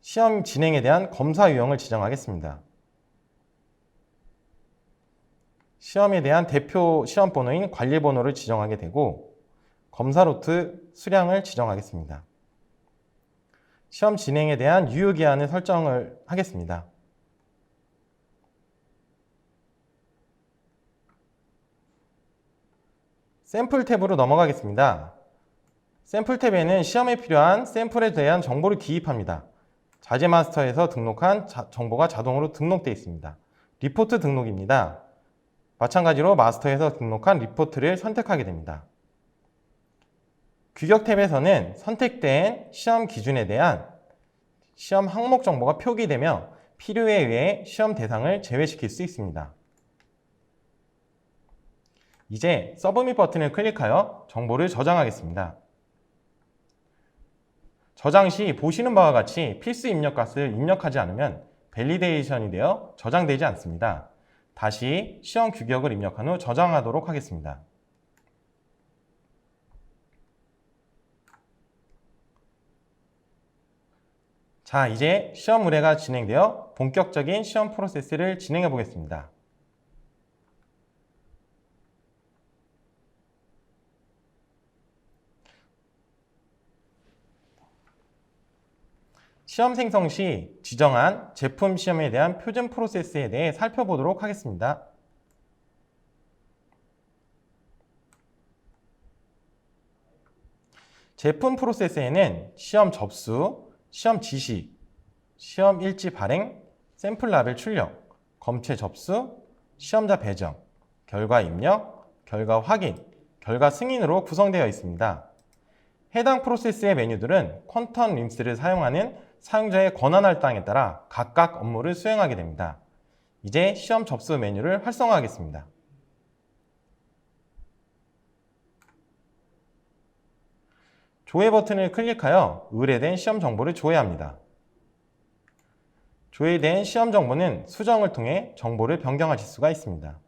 시험 진행에 대한 검사 유형을 지정하겠습니다. 시험에 대한 대표 시험 번호인 관리 번호를 지정하게 되고 검사 루트 수량을 지정하겠습니다. 시험 진행에 대한 유효 기한을 설정을 하겠습니다. 샘플 탭으로 넘어가겠습니다. 샘플 탭에는 시험에 필요한 샘플에 대한 정보를 기입합니다. 자재 마스터에서 등록한 정보가 자동으로 등록되어 있습니다. 리포트 등록입니다. 마찬가지로 마스터에서 등록한 리포트를 선택하게 됩니다. 규격 탭에서는 선택된 시험 기준에 대한 시험 항목 정보가 표기되며 필요에 의해 시험 대상을 제외시킬 수 있습니다. 이제 서브밋 버튼을 클릭하여 정보를 저장하겠습니다. 저장 시 보시는 바와 같이 필수 입력 값을 입력하지 않으면 밸리데이션이 되어 저장되지 않습니다. 다시 시험 규격을 입력한 후 저장하도록 하겠습니다. 자, 이제 시험 의뢰가 진행되어 본격적인 시험 프로세스를 진행해 보겠습니다. 시험 생성 시 지정한 제품 시험에 대한 표준 프로세스에 대해 살펴보도록 하겠습니다. 제품 프로세스에는 시험 접수, 시험 지시, 시험 일지 발행, 샘플 라벨 출력, 검체 접수, 시험자 배정, 결과 입력, 결과 확인, 결과 승인으로 구성되어 있습니다. 해당 프로세스의 메뉴들은 퀀텀 림스를 사용하는 사용자의 권한 할당에 따라 각각 업무를 수행하게 됩니다. 이제 시험 접수 메뉴를 활성화하겠습니다. 조회 버튼을 클릭하여 의뢰된 시험 정보를 조회합니다. 조회된 시험 정보는 수정을 통해 정보를 변경하실 수가 있습니다.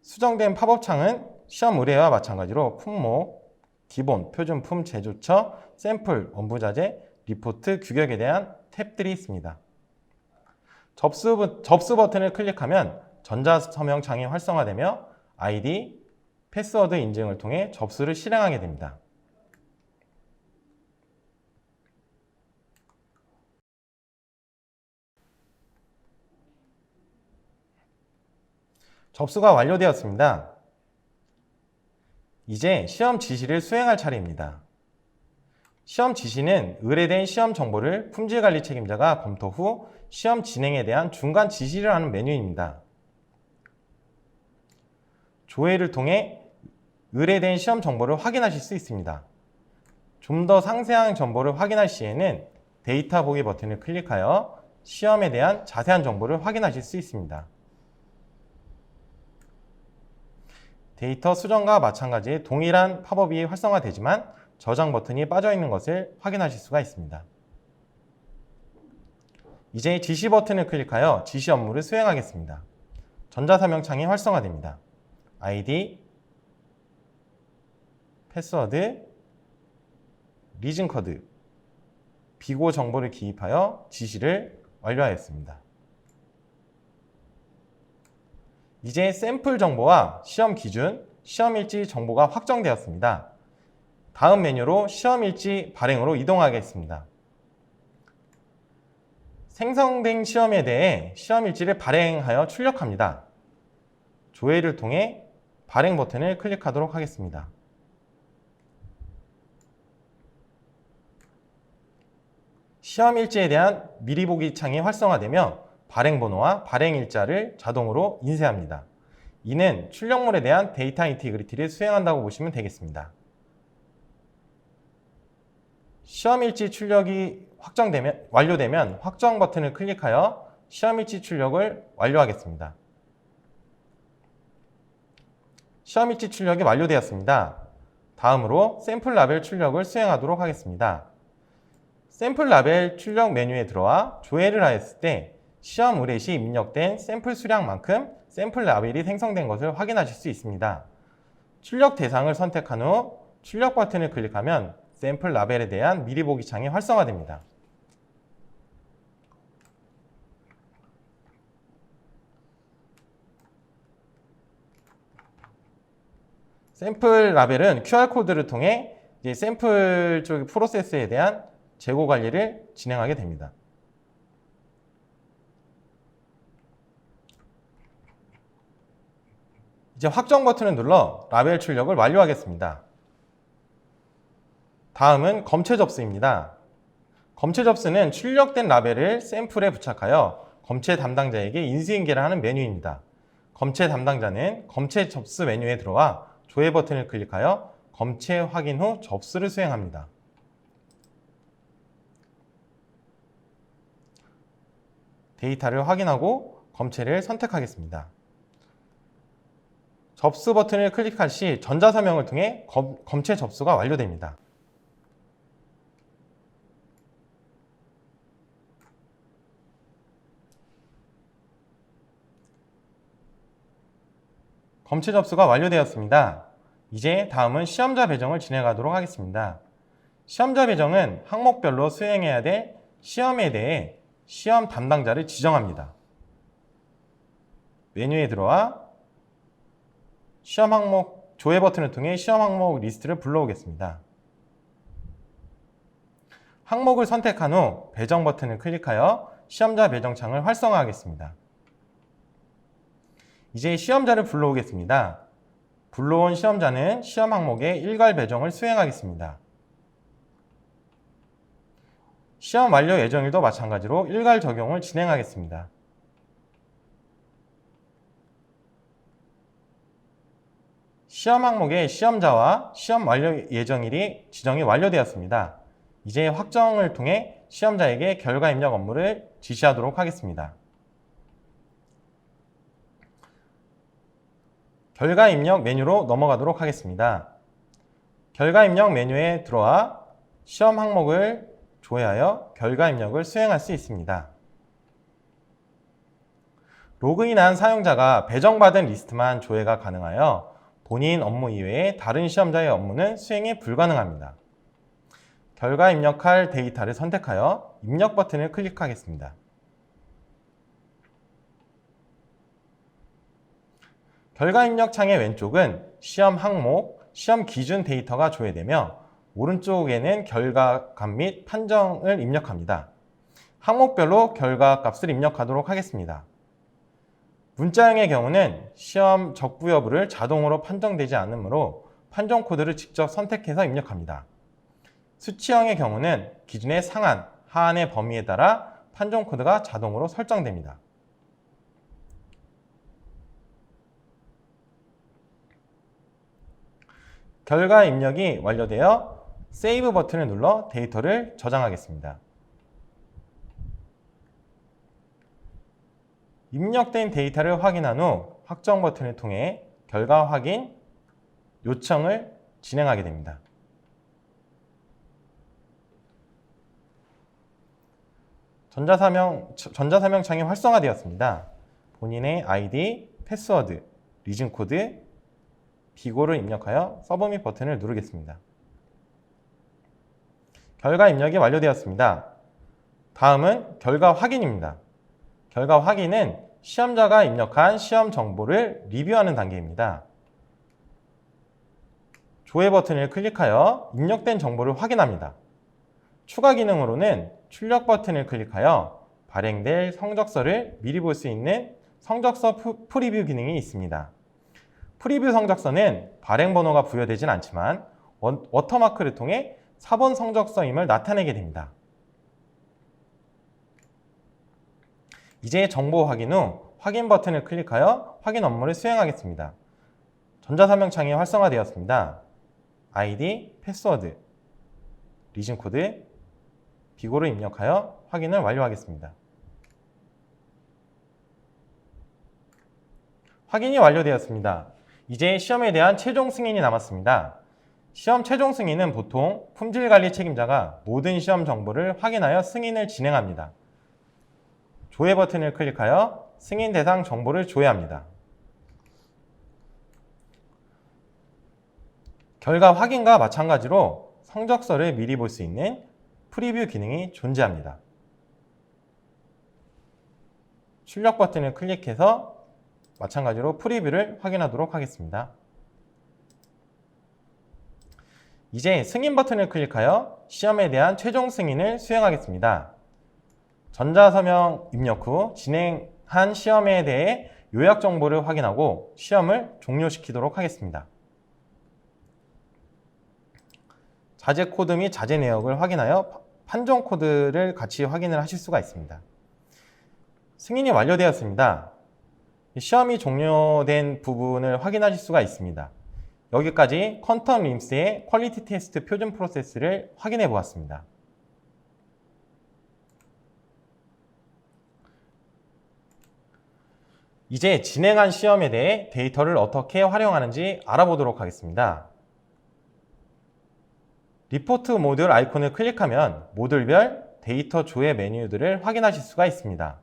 수정된 팝업 창은 시험 의뢰와 마찬가지로 품목, 기본, 표준품, 제조처, 샘플, 원부자재, 리포트, 규격에 대한 탭들이 있습니다. 접수 버튼을 클릭하면 전자서명 창이 활성화되며 아이디, 패스워드 인증을 통해 접수를 실행하게 됩니다. 접수가 완료되었습니다. 이제 시험 지시를 수행할 차례입니다. 시험 지시는 의뢰된 시험 정보를 품질관리 책임자가 검토 후 시험 진행에 대한 중간 지시를 하는 메뉴입니다. 조회를 통해 의뢰된 시험 정보를 확인하실 수 있습니다. 좀 더 상세한 정보를 확인할 시에는 데이터 보기 버튼을 클릭하여 시험에 대한 자세한 정보를 확인하실 수 있습니다. 데이터 수정과 마찬가지 동일한 팝업이 활성화되지만 저장 버튼이 빠져 있는 것을 확인하실 수가 있습니다. 이제 지시 버튼을 클릭하여 지시 업무를 수행하겠습니다. 전자서명 창이 활성화됩니다. 아이디, 패스워드, 리즌 코드, 비고 정보를 기입하여 지시를 완료하였습니다. 이제 샘플 정보와 시험 기준, 시험 일지 정보가 확정되었습니다. 다음 메뉴로 시험 일지 발행으로 이동하겠습니다. 생성된 시험에 대해 시험 일지를 발행하여 출력합니다. 조회를 통해 발행 버튼을 클릭하도록 하겠습니다. 시험 일지에 대한 미리 보기 창이 활성화되며 발행 번호와 발행 일자를 자동으로 인쇄합니다. 이는 출력물에 대한 데이터 인티그리티를 수행한다고 보시면 되겠습니다. 시험 일지 출력이 완료되면 확정 버튼을 클릭하여 시험 일지 출력을 완료하겠습니다. 시험 일지 출력이 완료되었습니다. 다음으로 샘플 라벨 출력을 수행하도록 하겠습니다. 샘플 라벨 출력 메뉴에 들어와 조회를 하였을 때 시험 의뢰 시 입력된 샘플 수량만큼 샘플 라벨이 생성된 것을 확인하실 수 있습니다. 출력 대상을 선택한 후 출력 버튼을 클릭하면 샘플 라벨에 대한 미리 보기 창이 활성화됩니다. 샘플 라벨은 QR코드를 통해 이제 샘플 쪽 프로세스에 대한 재고 관리를 진행하게 됩니다. 이제 확정 버튼을 눌러 라벨 출력을 완료하겠습니다. 다음은 검체 접수입니다. 검체 접수는 출력된 라벨을 샘플에 부착하여 검체 담당자에게 인수인계를 하는 메뉴입니다. 검체 담당자는 검체 접수 메뉴에 들어와 조회 버튼을 클릭하여 검체 확인 후 접수를 수행합니다. 데이터를 확인하고 검체를 선택하겠습니다. 접수 버튼을 클릭할 시 전자서명을 통해 검체 접수가 완료됩니다. 검체 접수가 완료되었습니다. 이제 다음은 시험자 배정을 진행하도록 하겠습니다. 시험자 배정은 항목별로 수행해야 될 시험에 대해 시험 담당자를 지정합니다. 메뉴에 들어와 시험 항목 조회 버튼을 통해 시험 항목 리스트를 불러오겠습니다. 항목을 선택한 후 배정 버튼을 클릭하여 시험자 배정 창을 활성화하겠습니다. 이제 시험자를 불러오겠습니다. 불러온 시험자는 시험 항목의 일괄 배정을 수행하겠습니다. 시험 완료 예정일도 마찬가지로 일괄 적용을 진행하겠습니다. 시험 항목의 시험자와 시험 완료 예정일이 지정이 완료되었습니다. 이제 확정을 통해 시험자에게 결과 입력 업무를 지시하도록 하겠습니다. 결과 입력 메뉴로 넘어가도록 하겠습니다. 결과 입력 메뉴에 들어와 시험 항목을 조회하여 결과 입력을 수행할 수 있습니다. 로그인한 사용자가 배정받은 리스트만 조회가 가능하여 본인 업무 이외에 다른 시험자의 업무는 수행이 불가능합니다. 결과 입력할 데이터를 선택하여 입력 버튼을 클릭하겠습니다. 결과 입력 창의 왼쪽은 시험 항목, 시험 기준 데이터가 조회되며 오른쪽에는 결과값 및 판정을 입력합니다. 항목별로 결과값을 입력하도록 하겠습니다. 문자형의 경우는 시험 적부 여부를 자동으로 판정되지 않으므로 판정 코드를 직접 선택해서 입력합니다. 수치형의 경우는 기준의 상한, 하한의 범위에 따라 판정 코드가 자동으로 설정됩니다. 결과 입력이 완료되어 세이브 버튼을 눌러 데이터를 저장하겠습니다. 입력된 데이터를 확인한 후 확정 버튼을 통해 결과 확인 요청을 진행하게 됩니다. 전자사명 창이 활성화되었습니다. 본인의 아이디, 패스워드, 리즌 코드, 비고를 입력하여 서브밋 버튼을 누르겠습니다. 결과 입력이 완료되었습니다. 다음은 결과 확인입니다. 결과 확인은 시험자가 입력한 시험 정보를 리뷰하는 단계입니다. 조회 버튼을 클릭하여 입력된 정보를 확인합니다. 추가 기능으로는 출력 버튼을 클릭하여 발행될 성적서를 미리 볼 수 있는 성적서 프리뷰 기능이 있습니다. 프리뷰 성적서는 발행 번호가 부여되진 않지만 워터마크를 통해 4번 성적서임을 나타내게 됩니다. 이제 정보 확인 후 확인 버튼을 클릭하여 확인 업무를 수행하겠습니다. 전자사명창이 활성화되었습니다. 아이디, 패스워드, 리즌 코드, 비고를 입력하여 확인을 완료하겠습니다. 확인이 완료되었습니다. 이제 시험에 대한 최종 승인이 남았습니다. 시험 최종 승인은 보통 품질관리 책임자가 모든 시험 정보를 확인하여 승인을 진행합니다. 조회 버튼을 클릭하여 승인 대상 정보를 조회합니다. 결과 확인과 마찬가지로 성적서를 미리 볼 수 있는 프리뷰 기능이 존재합니다. 출력 버튼을 클릭해서 마찬가지로 프리뷰를 확인하도록 하겠습니다. 이제 승인 버튼을 클릭하여 시험에 대한 최종 승인을 수행하겠습니다. 전자서명 입력 후 진행한 시험에 대해 요약 정보를 확인하고 시험을 종료시키도록 하겠습니다. 자제 코드 및 자제 내역을 확인하여 판정 코드를 같이 확인을 하실 수가 있습니다. 승인이 완료되었습니다. 시험이 종료된 부분을 확인하실 수가 있습니다. 여기까지 컨텀 림스의 퀄리티 테스트 표준 프로세스를 확인해 보았습니다. 이제 진행한 시험에 대해 데이터를 어떻게 활용하는지 알아보도록 하겠습니다. 리포트 모듈 아이콘을 클릭하면 모듈별 데이터 조회 메뉴들을 확인하실 수가 있습니다.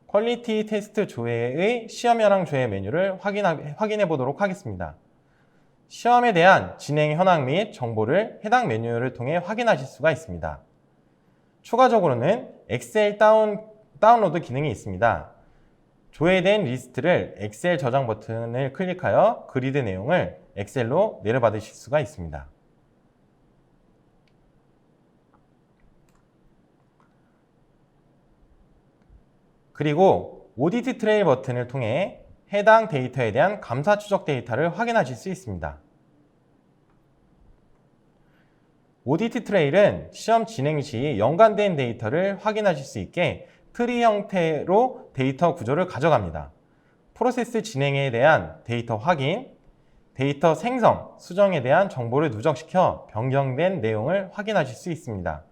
퀄리티 테스트 조회의 시험 현황 조회 메뉴를 확인해 보도록 하겠습니다. 시험에 대한 진행 현황 및 정보를 해당 메뉴를 통해 확인하실 수가 있습니다. 추가적으로는 엑셀 다운로드 기능이 있습니다. 조회된 리스트를 엑셀 저장 버튼을 클릭하여 그리드 내용을 엑셀로 내려받으실 수가 있습니다. 그리고 오디트 트레일 버튼을 통해 해당 데이터에 대한 감사 추적 데이터를 확인하실 수 있습니다. 오디트 트레일은 시험 진행 시 연관된 데이터를 확인하실 수 있게 트리 형태로 데이터 구조를 가져갑니다. 프로세스 진행에 대한 데이터 확인, 데이터 생성, 수정에 대한 정보를 누적시켜 변경된 내용을 확인하실 수 있습니다.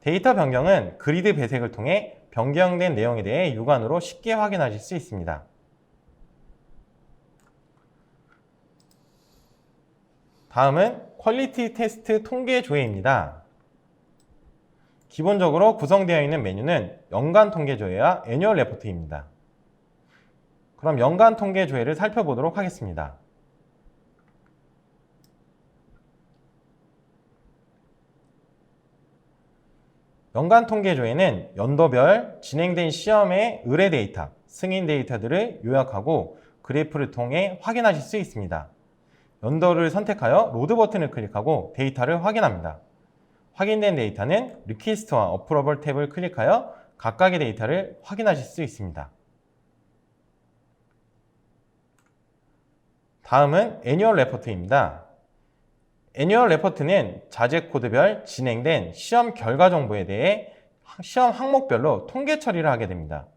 데이터 변경은 그리드 배색을 통해 변경된 내용에 대해 육안으로 쉽게 확인하실 수 있습니다. 다음은 퀄리티 테스트 통계 조회입니다. 기본적으로 구성되어 있는 메뉴는 연간 통계 조회와 애뉴얼 레포트입니다. 그럼 연간 통계 조회를 살펴보도록 하겠습니다. 연간 통계 조회는 연도별 진행된 시험의 의뢰 데이터, 승인 데이터들을 요약하고 그래프를 통해 확인하실 수 있습니다. 연도를 선택하여 로드 버튼을 클릭하고 데이터를 확인합니다. 확인된 데이터는 리퀘스트와 어프로벌 탭을 클릭하여 각각의 데이터를 확인하실 수 있습니다. 다음은 애뉴얼 레포트입니다. 애뉴얼 레포트는 자재 코드별 진행된 시험 결과 정보에 대해 시험 항목별로 통계 처리를 하게 됩니다.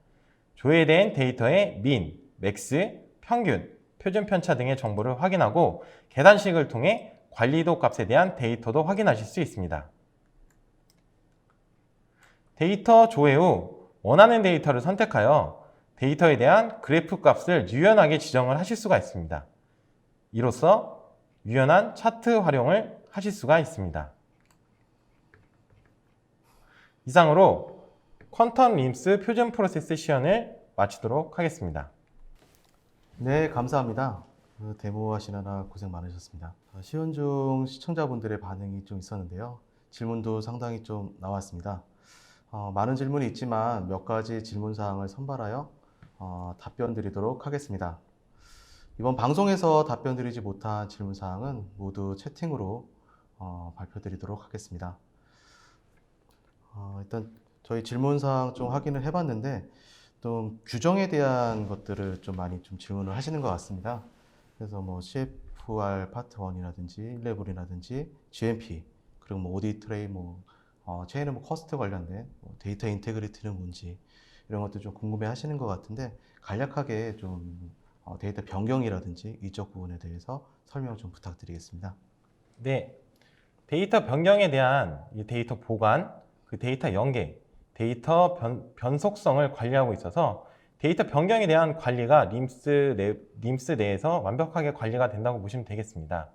조회된 데이터의 민, 맥스, 평균, 표준 편차 등의 정보를 확인하고 계단식을 통해 관리도 값에 대한 데이터도 확인하실 수 있습니다. 데이터 조회 후 원하는 데이터를 선택하여 데이터에 대한 그래프 값을 유연하게 지정을 하실 수가 있습니다. 이로써 유연한 차트 활용을 하실 수가 있습니다. 이상으로 퀀텀 림스 표준 프로세스 시연을 마치도록 하겠습니다. 네, 감사합니다. 데모 하시느라 고생 많으셨습니다. 시연 중 시청자분들의 반응이 좀 있었는데요. 질문도 상당히 좀 나왔습니다. 많은 질문이 있지만 몇 가지 질문 사항을 선발하여 답변 드리도록 하겠습니다. 이번 방송에서 답변 드리지 못한 질문 사항은 모두 채팅으로 발표 드리도록 하겠습니다. 일단 저희 질문 사항 좀 확인을 해봤는데 또 규정에 대한 것들을 좀 많이 좀 질문을 하시는 것 같습니다. 그래서 뭐 CFR 파트 1이라든지 11이라든지 GMP 그리고 뭐 오디 트레이 체인 오브 커스트 관련된 데이터 인테그리티는 뭔지 이런 것들 좀 궁금해 하시는 것 같은데 간략하게 좀 데이터 변경이라든지 이쪽 부분에 대해서 설명 좀 부탁드리겠습니다. 네, 데이터 변경에 대한 이 데이터 보관, 그 데이터 연계, 데이터 변속성을 관리하고 있어서 데이터 변경에 대한 관리가 림스 내에서 완벽하게 관리가 된다고 보시면 되겠습니다.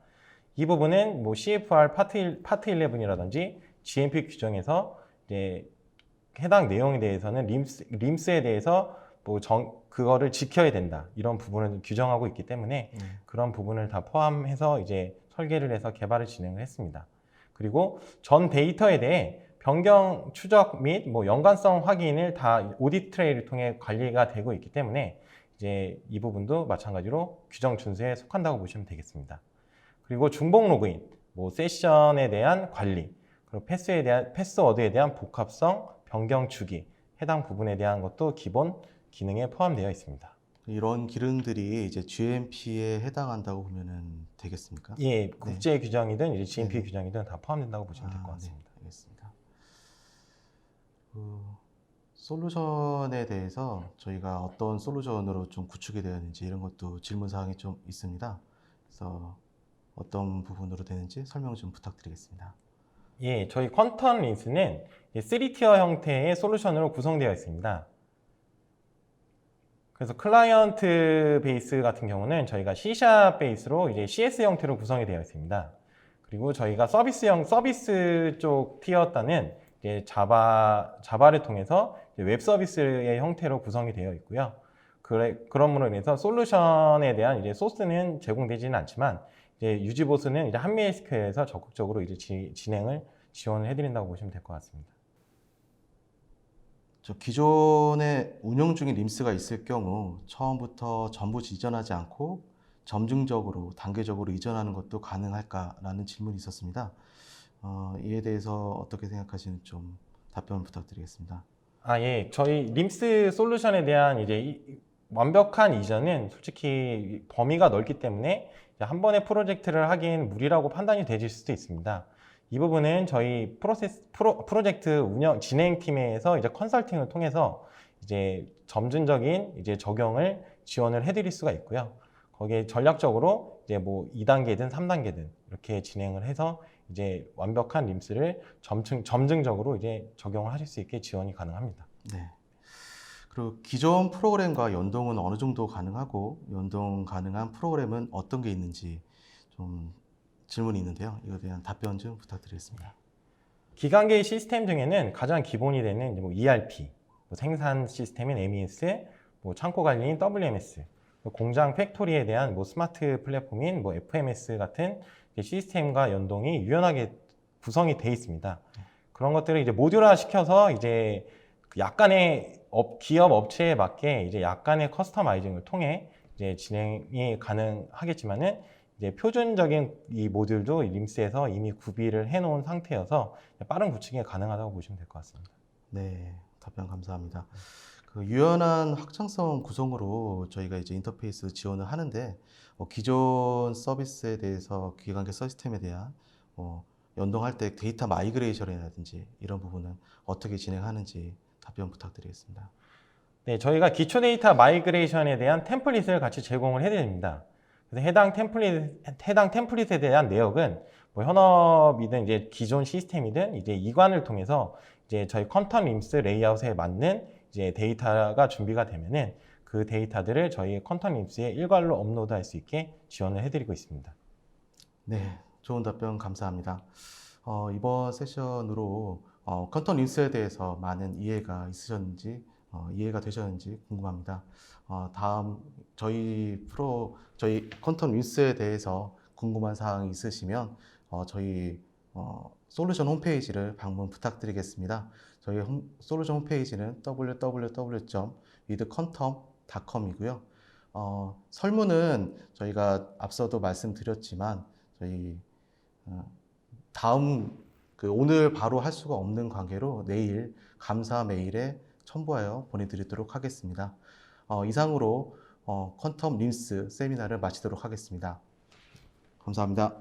이 부분은 뭐 CFR 파트 11이라든지 GMP 규정에서 이제 해당 내용에 대해서는 림스에 대해서 뭐 그거를 지켜야 된다 이런 부분을 규정하고 있기 때문에 그런 부분을 다 포함해서 이제 설계를 해서 개발을 진행을 했습니다. 그리고 전 데이터에 대해 변경 추적 및 뭐 연관성 확인을 다 오디트 트레이를 통해 관리가 되고 있기 때문에 이제 이 부분도 마찬가지로 규정 준수에 속한다고 보시면 되겠습니다. 그리고 중복 로그인, 뭐 세션에 대한 관리, 그리고 패스워드에 대한 복합성, 변경 주기, 해당 부분에 대한 것도 기본 기능에 포함되어 있습니다. 이런 기능들이 이제 GMP에 해당한다고 보면 되겠습니까? 예, 국제 규정이든 이제 GMP 네. 규정이든 다 포함된다고 보시면 될 것 같습니다. 네, 알겠습니다. 솔루션에 대해서 저희가 어떤 솔루션으로 좀 구축이 되었는지 이런 것도 질문 사항이 좀 있습니다. 그래서 어떤 부분으로 되는지 설명 좀 부탁드리겠습니다. 예, 저희 퀀텀 림스는 3티어 형태의 솔루션으로 구성되어 있습니다. 그래서 클라이언트 베이스 같은 경우는 저희가 C# 베이스로 이제 CS 형태로 구성이 되어 있습니다. 그리고 저희가 서비스 쪽 티어다는 이제 자바를 통해서 웹 서비스의 형태로 구성이 되어 있고요. 그러므로 인해서 솔루션에 대한 이제 소스는 제공되지는 않지만 이제 유지 보수는 이제 한미 헬스케어에서 적극적으로 이제 진행을 지원을 해드린다고 보시면 될 것 같습니다. 기존에 운영 중인 림스가 있을 경우 처음부터 전부 이전하지 않고 점증적으로 단계적으로 이전하는 것도 가능할까라는 질문이 있었습니다. 이에 대해서 어떻게 생각하시는지 좀 답변 부탁드리겠습니다. 예. 저희 림스 솔루션에 대한 이제 완벽한 이전은 솔직히 범위가 넓기 때문에 한 번에 프로젝트를 하기엔 무리라고 판단이 되실 수도 있습니다. 이 부분은 저희 프로젝트 운영 진행팀에서 이제 컨설팅을 통해서 이제 점진적인 이제 적용을 지원을 해드릴 수가 있고요. 거기에 전략적으로 이제 뭐 2단계든 3단계든 이렇게 진행을 해서 이제 완벽한 림스를 점증적으로 이제 적용을 하실 수 있게 지원이 가능합니다. 네. 그리고 기존 프로그램과 연동은 어느 정도 가능하고 연동 가능한 프로그램은 어떤 게 있는지 좀 질문이 있는데요. 이거에 대한 답변 좀 부탁드리겠습니다. 기관계의 시스템 중에는 가장 기본이 되는 이제 뭐 ERP, 뭐 생산 시스템인 MES, 뭐 창고 관리인 WMS, 공장 팩토리에 대한 뭐 스마트 플랫폼인 뭐 FMS 같은 시스템과 연동이 유연하게 구성이 되어 있습니다. 그런 것들을 이제 모듈화 시켜서 이제 약간의 기업 업체에 맞게 이제 약간의 커스터마이징을 통해 이제 진행이 가능하겠지만은 이제 표준적인 이 모듈도 림스에서 이미 구비를 해놓은 상태여서 빠른 구축이 가능하다고 보시면 될 것 같습니다. 네, 답변 감사합니다. 유연한 확장성 구성으로 저희가 이제 인터페이스 지원을 하는데 기존 서비스에 대해서 기관계 시스템에 대한 연동할 때 데이터 마이그레이션이라든지 이런 부분은 어떻게 진행하는지 답변 부탁드리겠습니다. 네, 저희가 기초 데이터 마이그레이션에 대한 템플릿을 같이 제공을 해드립니다. 그래서 해당 템플릿에 대한 내역은 뭐 현업이든 이제 기존 시스템이든 이제 이관을 통해서 이제 저희 컨텀 림스 레이아웃에 맞는 이제 데이터가 준비가 되면은 그 데이터들을 저희 컨텀 림스에 일괄로 업로드할 수 있게 지원을 해드리고 있습니다. 네, 좋은 답변 감사합니다. 이번 세션으로 컨텀 림스에 대해서 많은 이해가 있으셨는지 이해가 되셨는지 궁금합니다. 다음 저희 컨텀 림스에 대해서 궁금한 사항이 있으시면 저희 솔루션 홈페이지를 방문 부탁드리겠습니다. 저희 솔루션 홈페이지는 www.withcontom.com이고요. 설문은 저희가 앞서도 말씀드렸지만 저희 다음 오늘 바로 할 수가 없는 관계로 내일 감사 메일에 첨부하여 보내드리도록 하겠습니다. 이상으로 퀀텀 림스 세미나를 마치도록 하겠습니다. 감사합니다.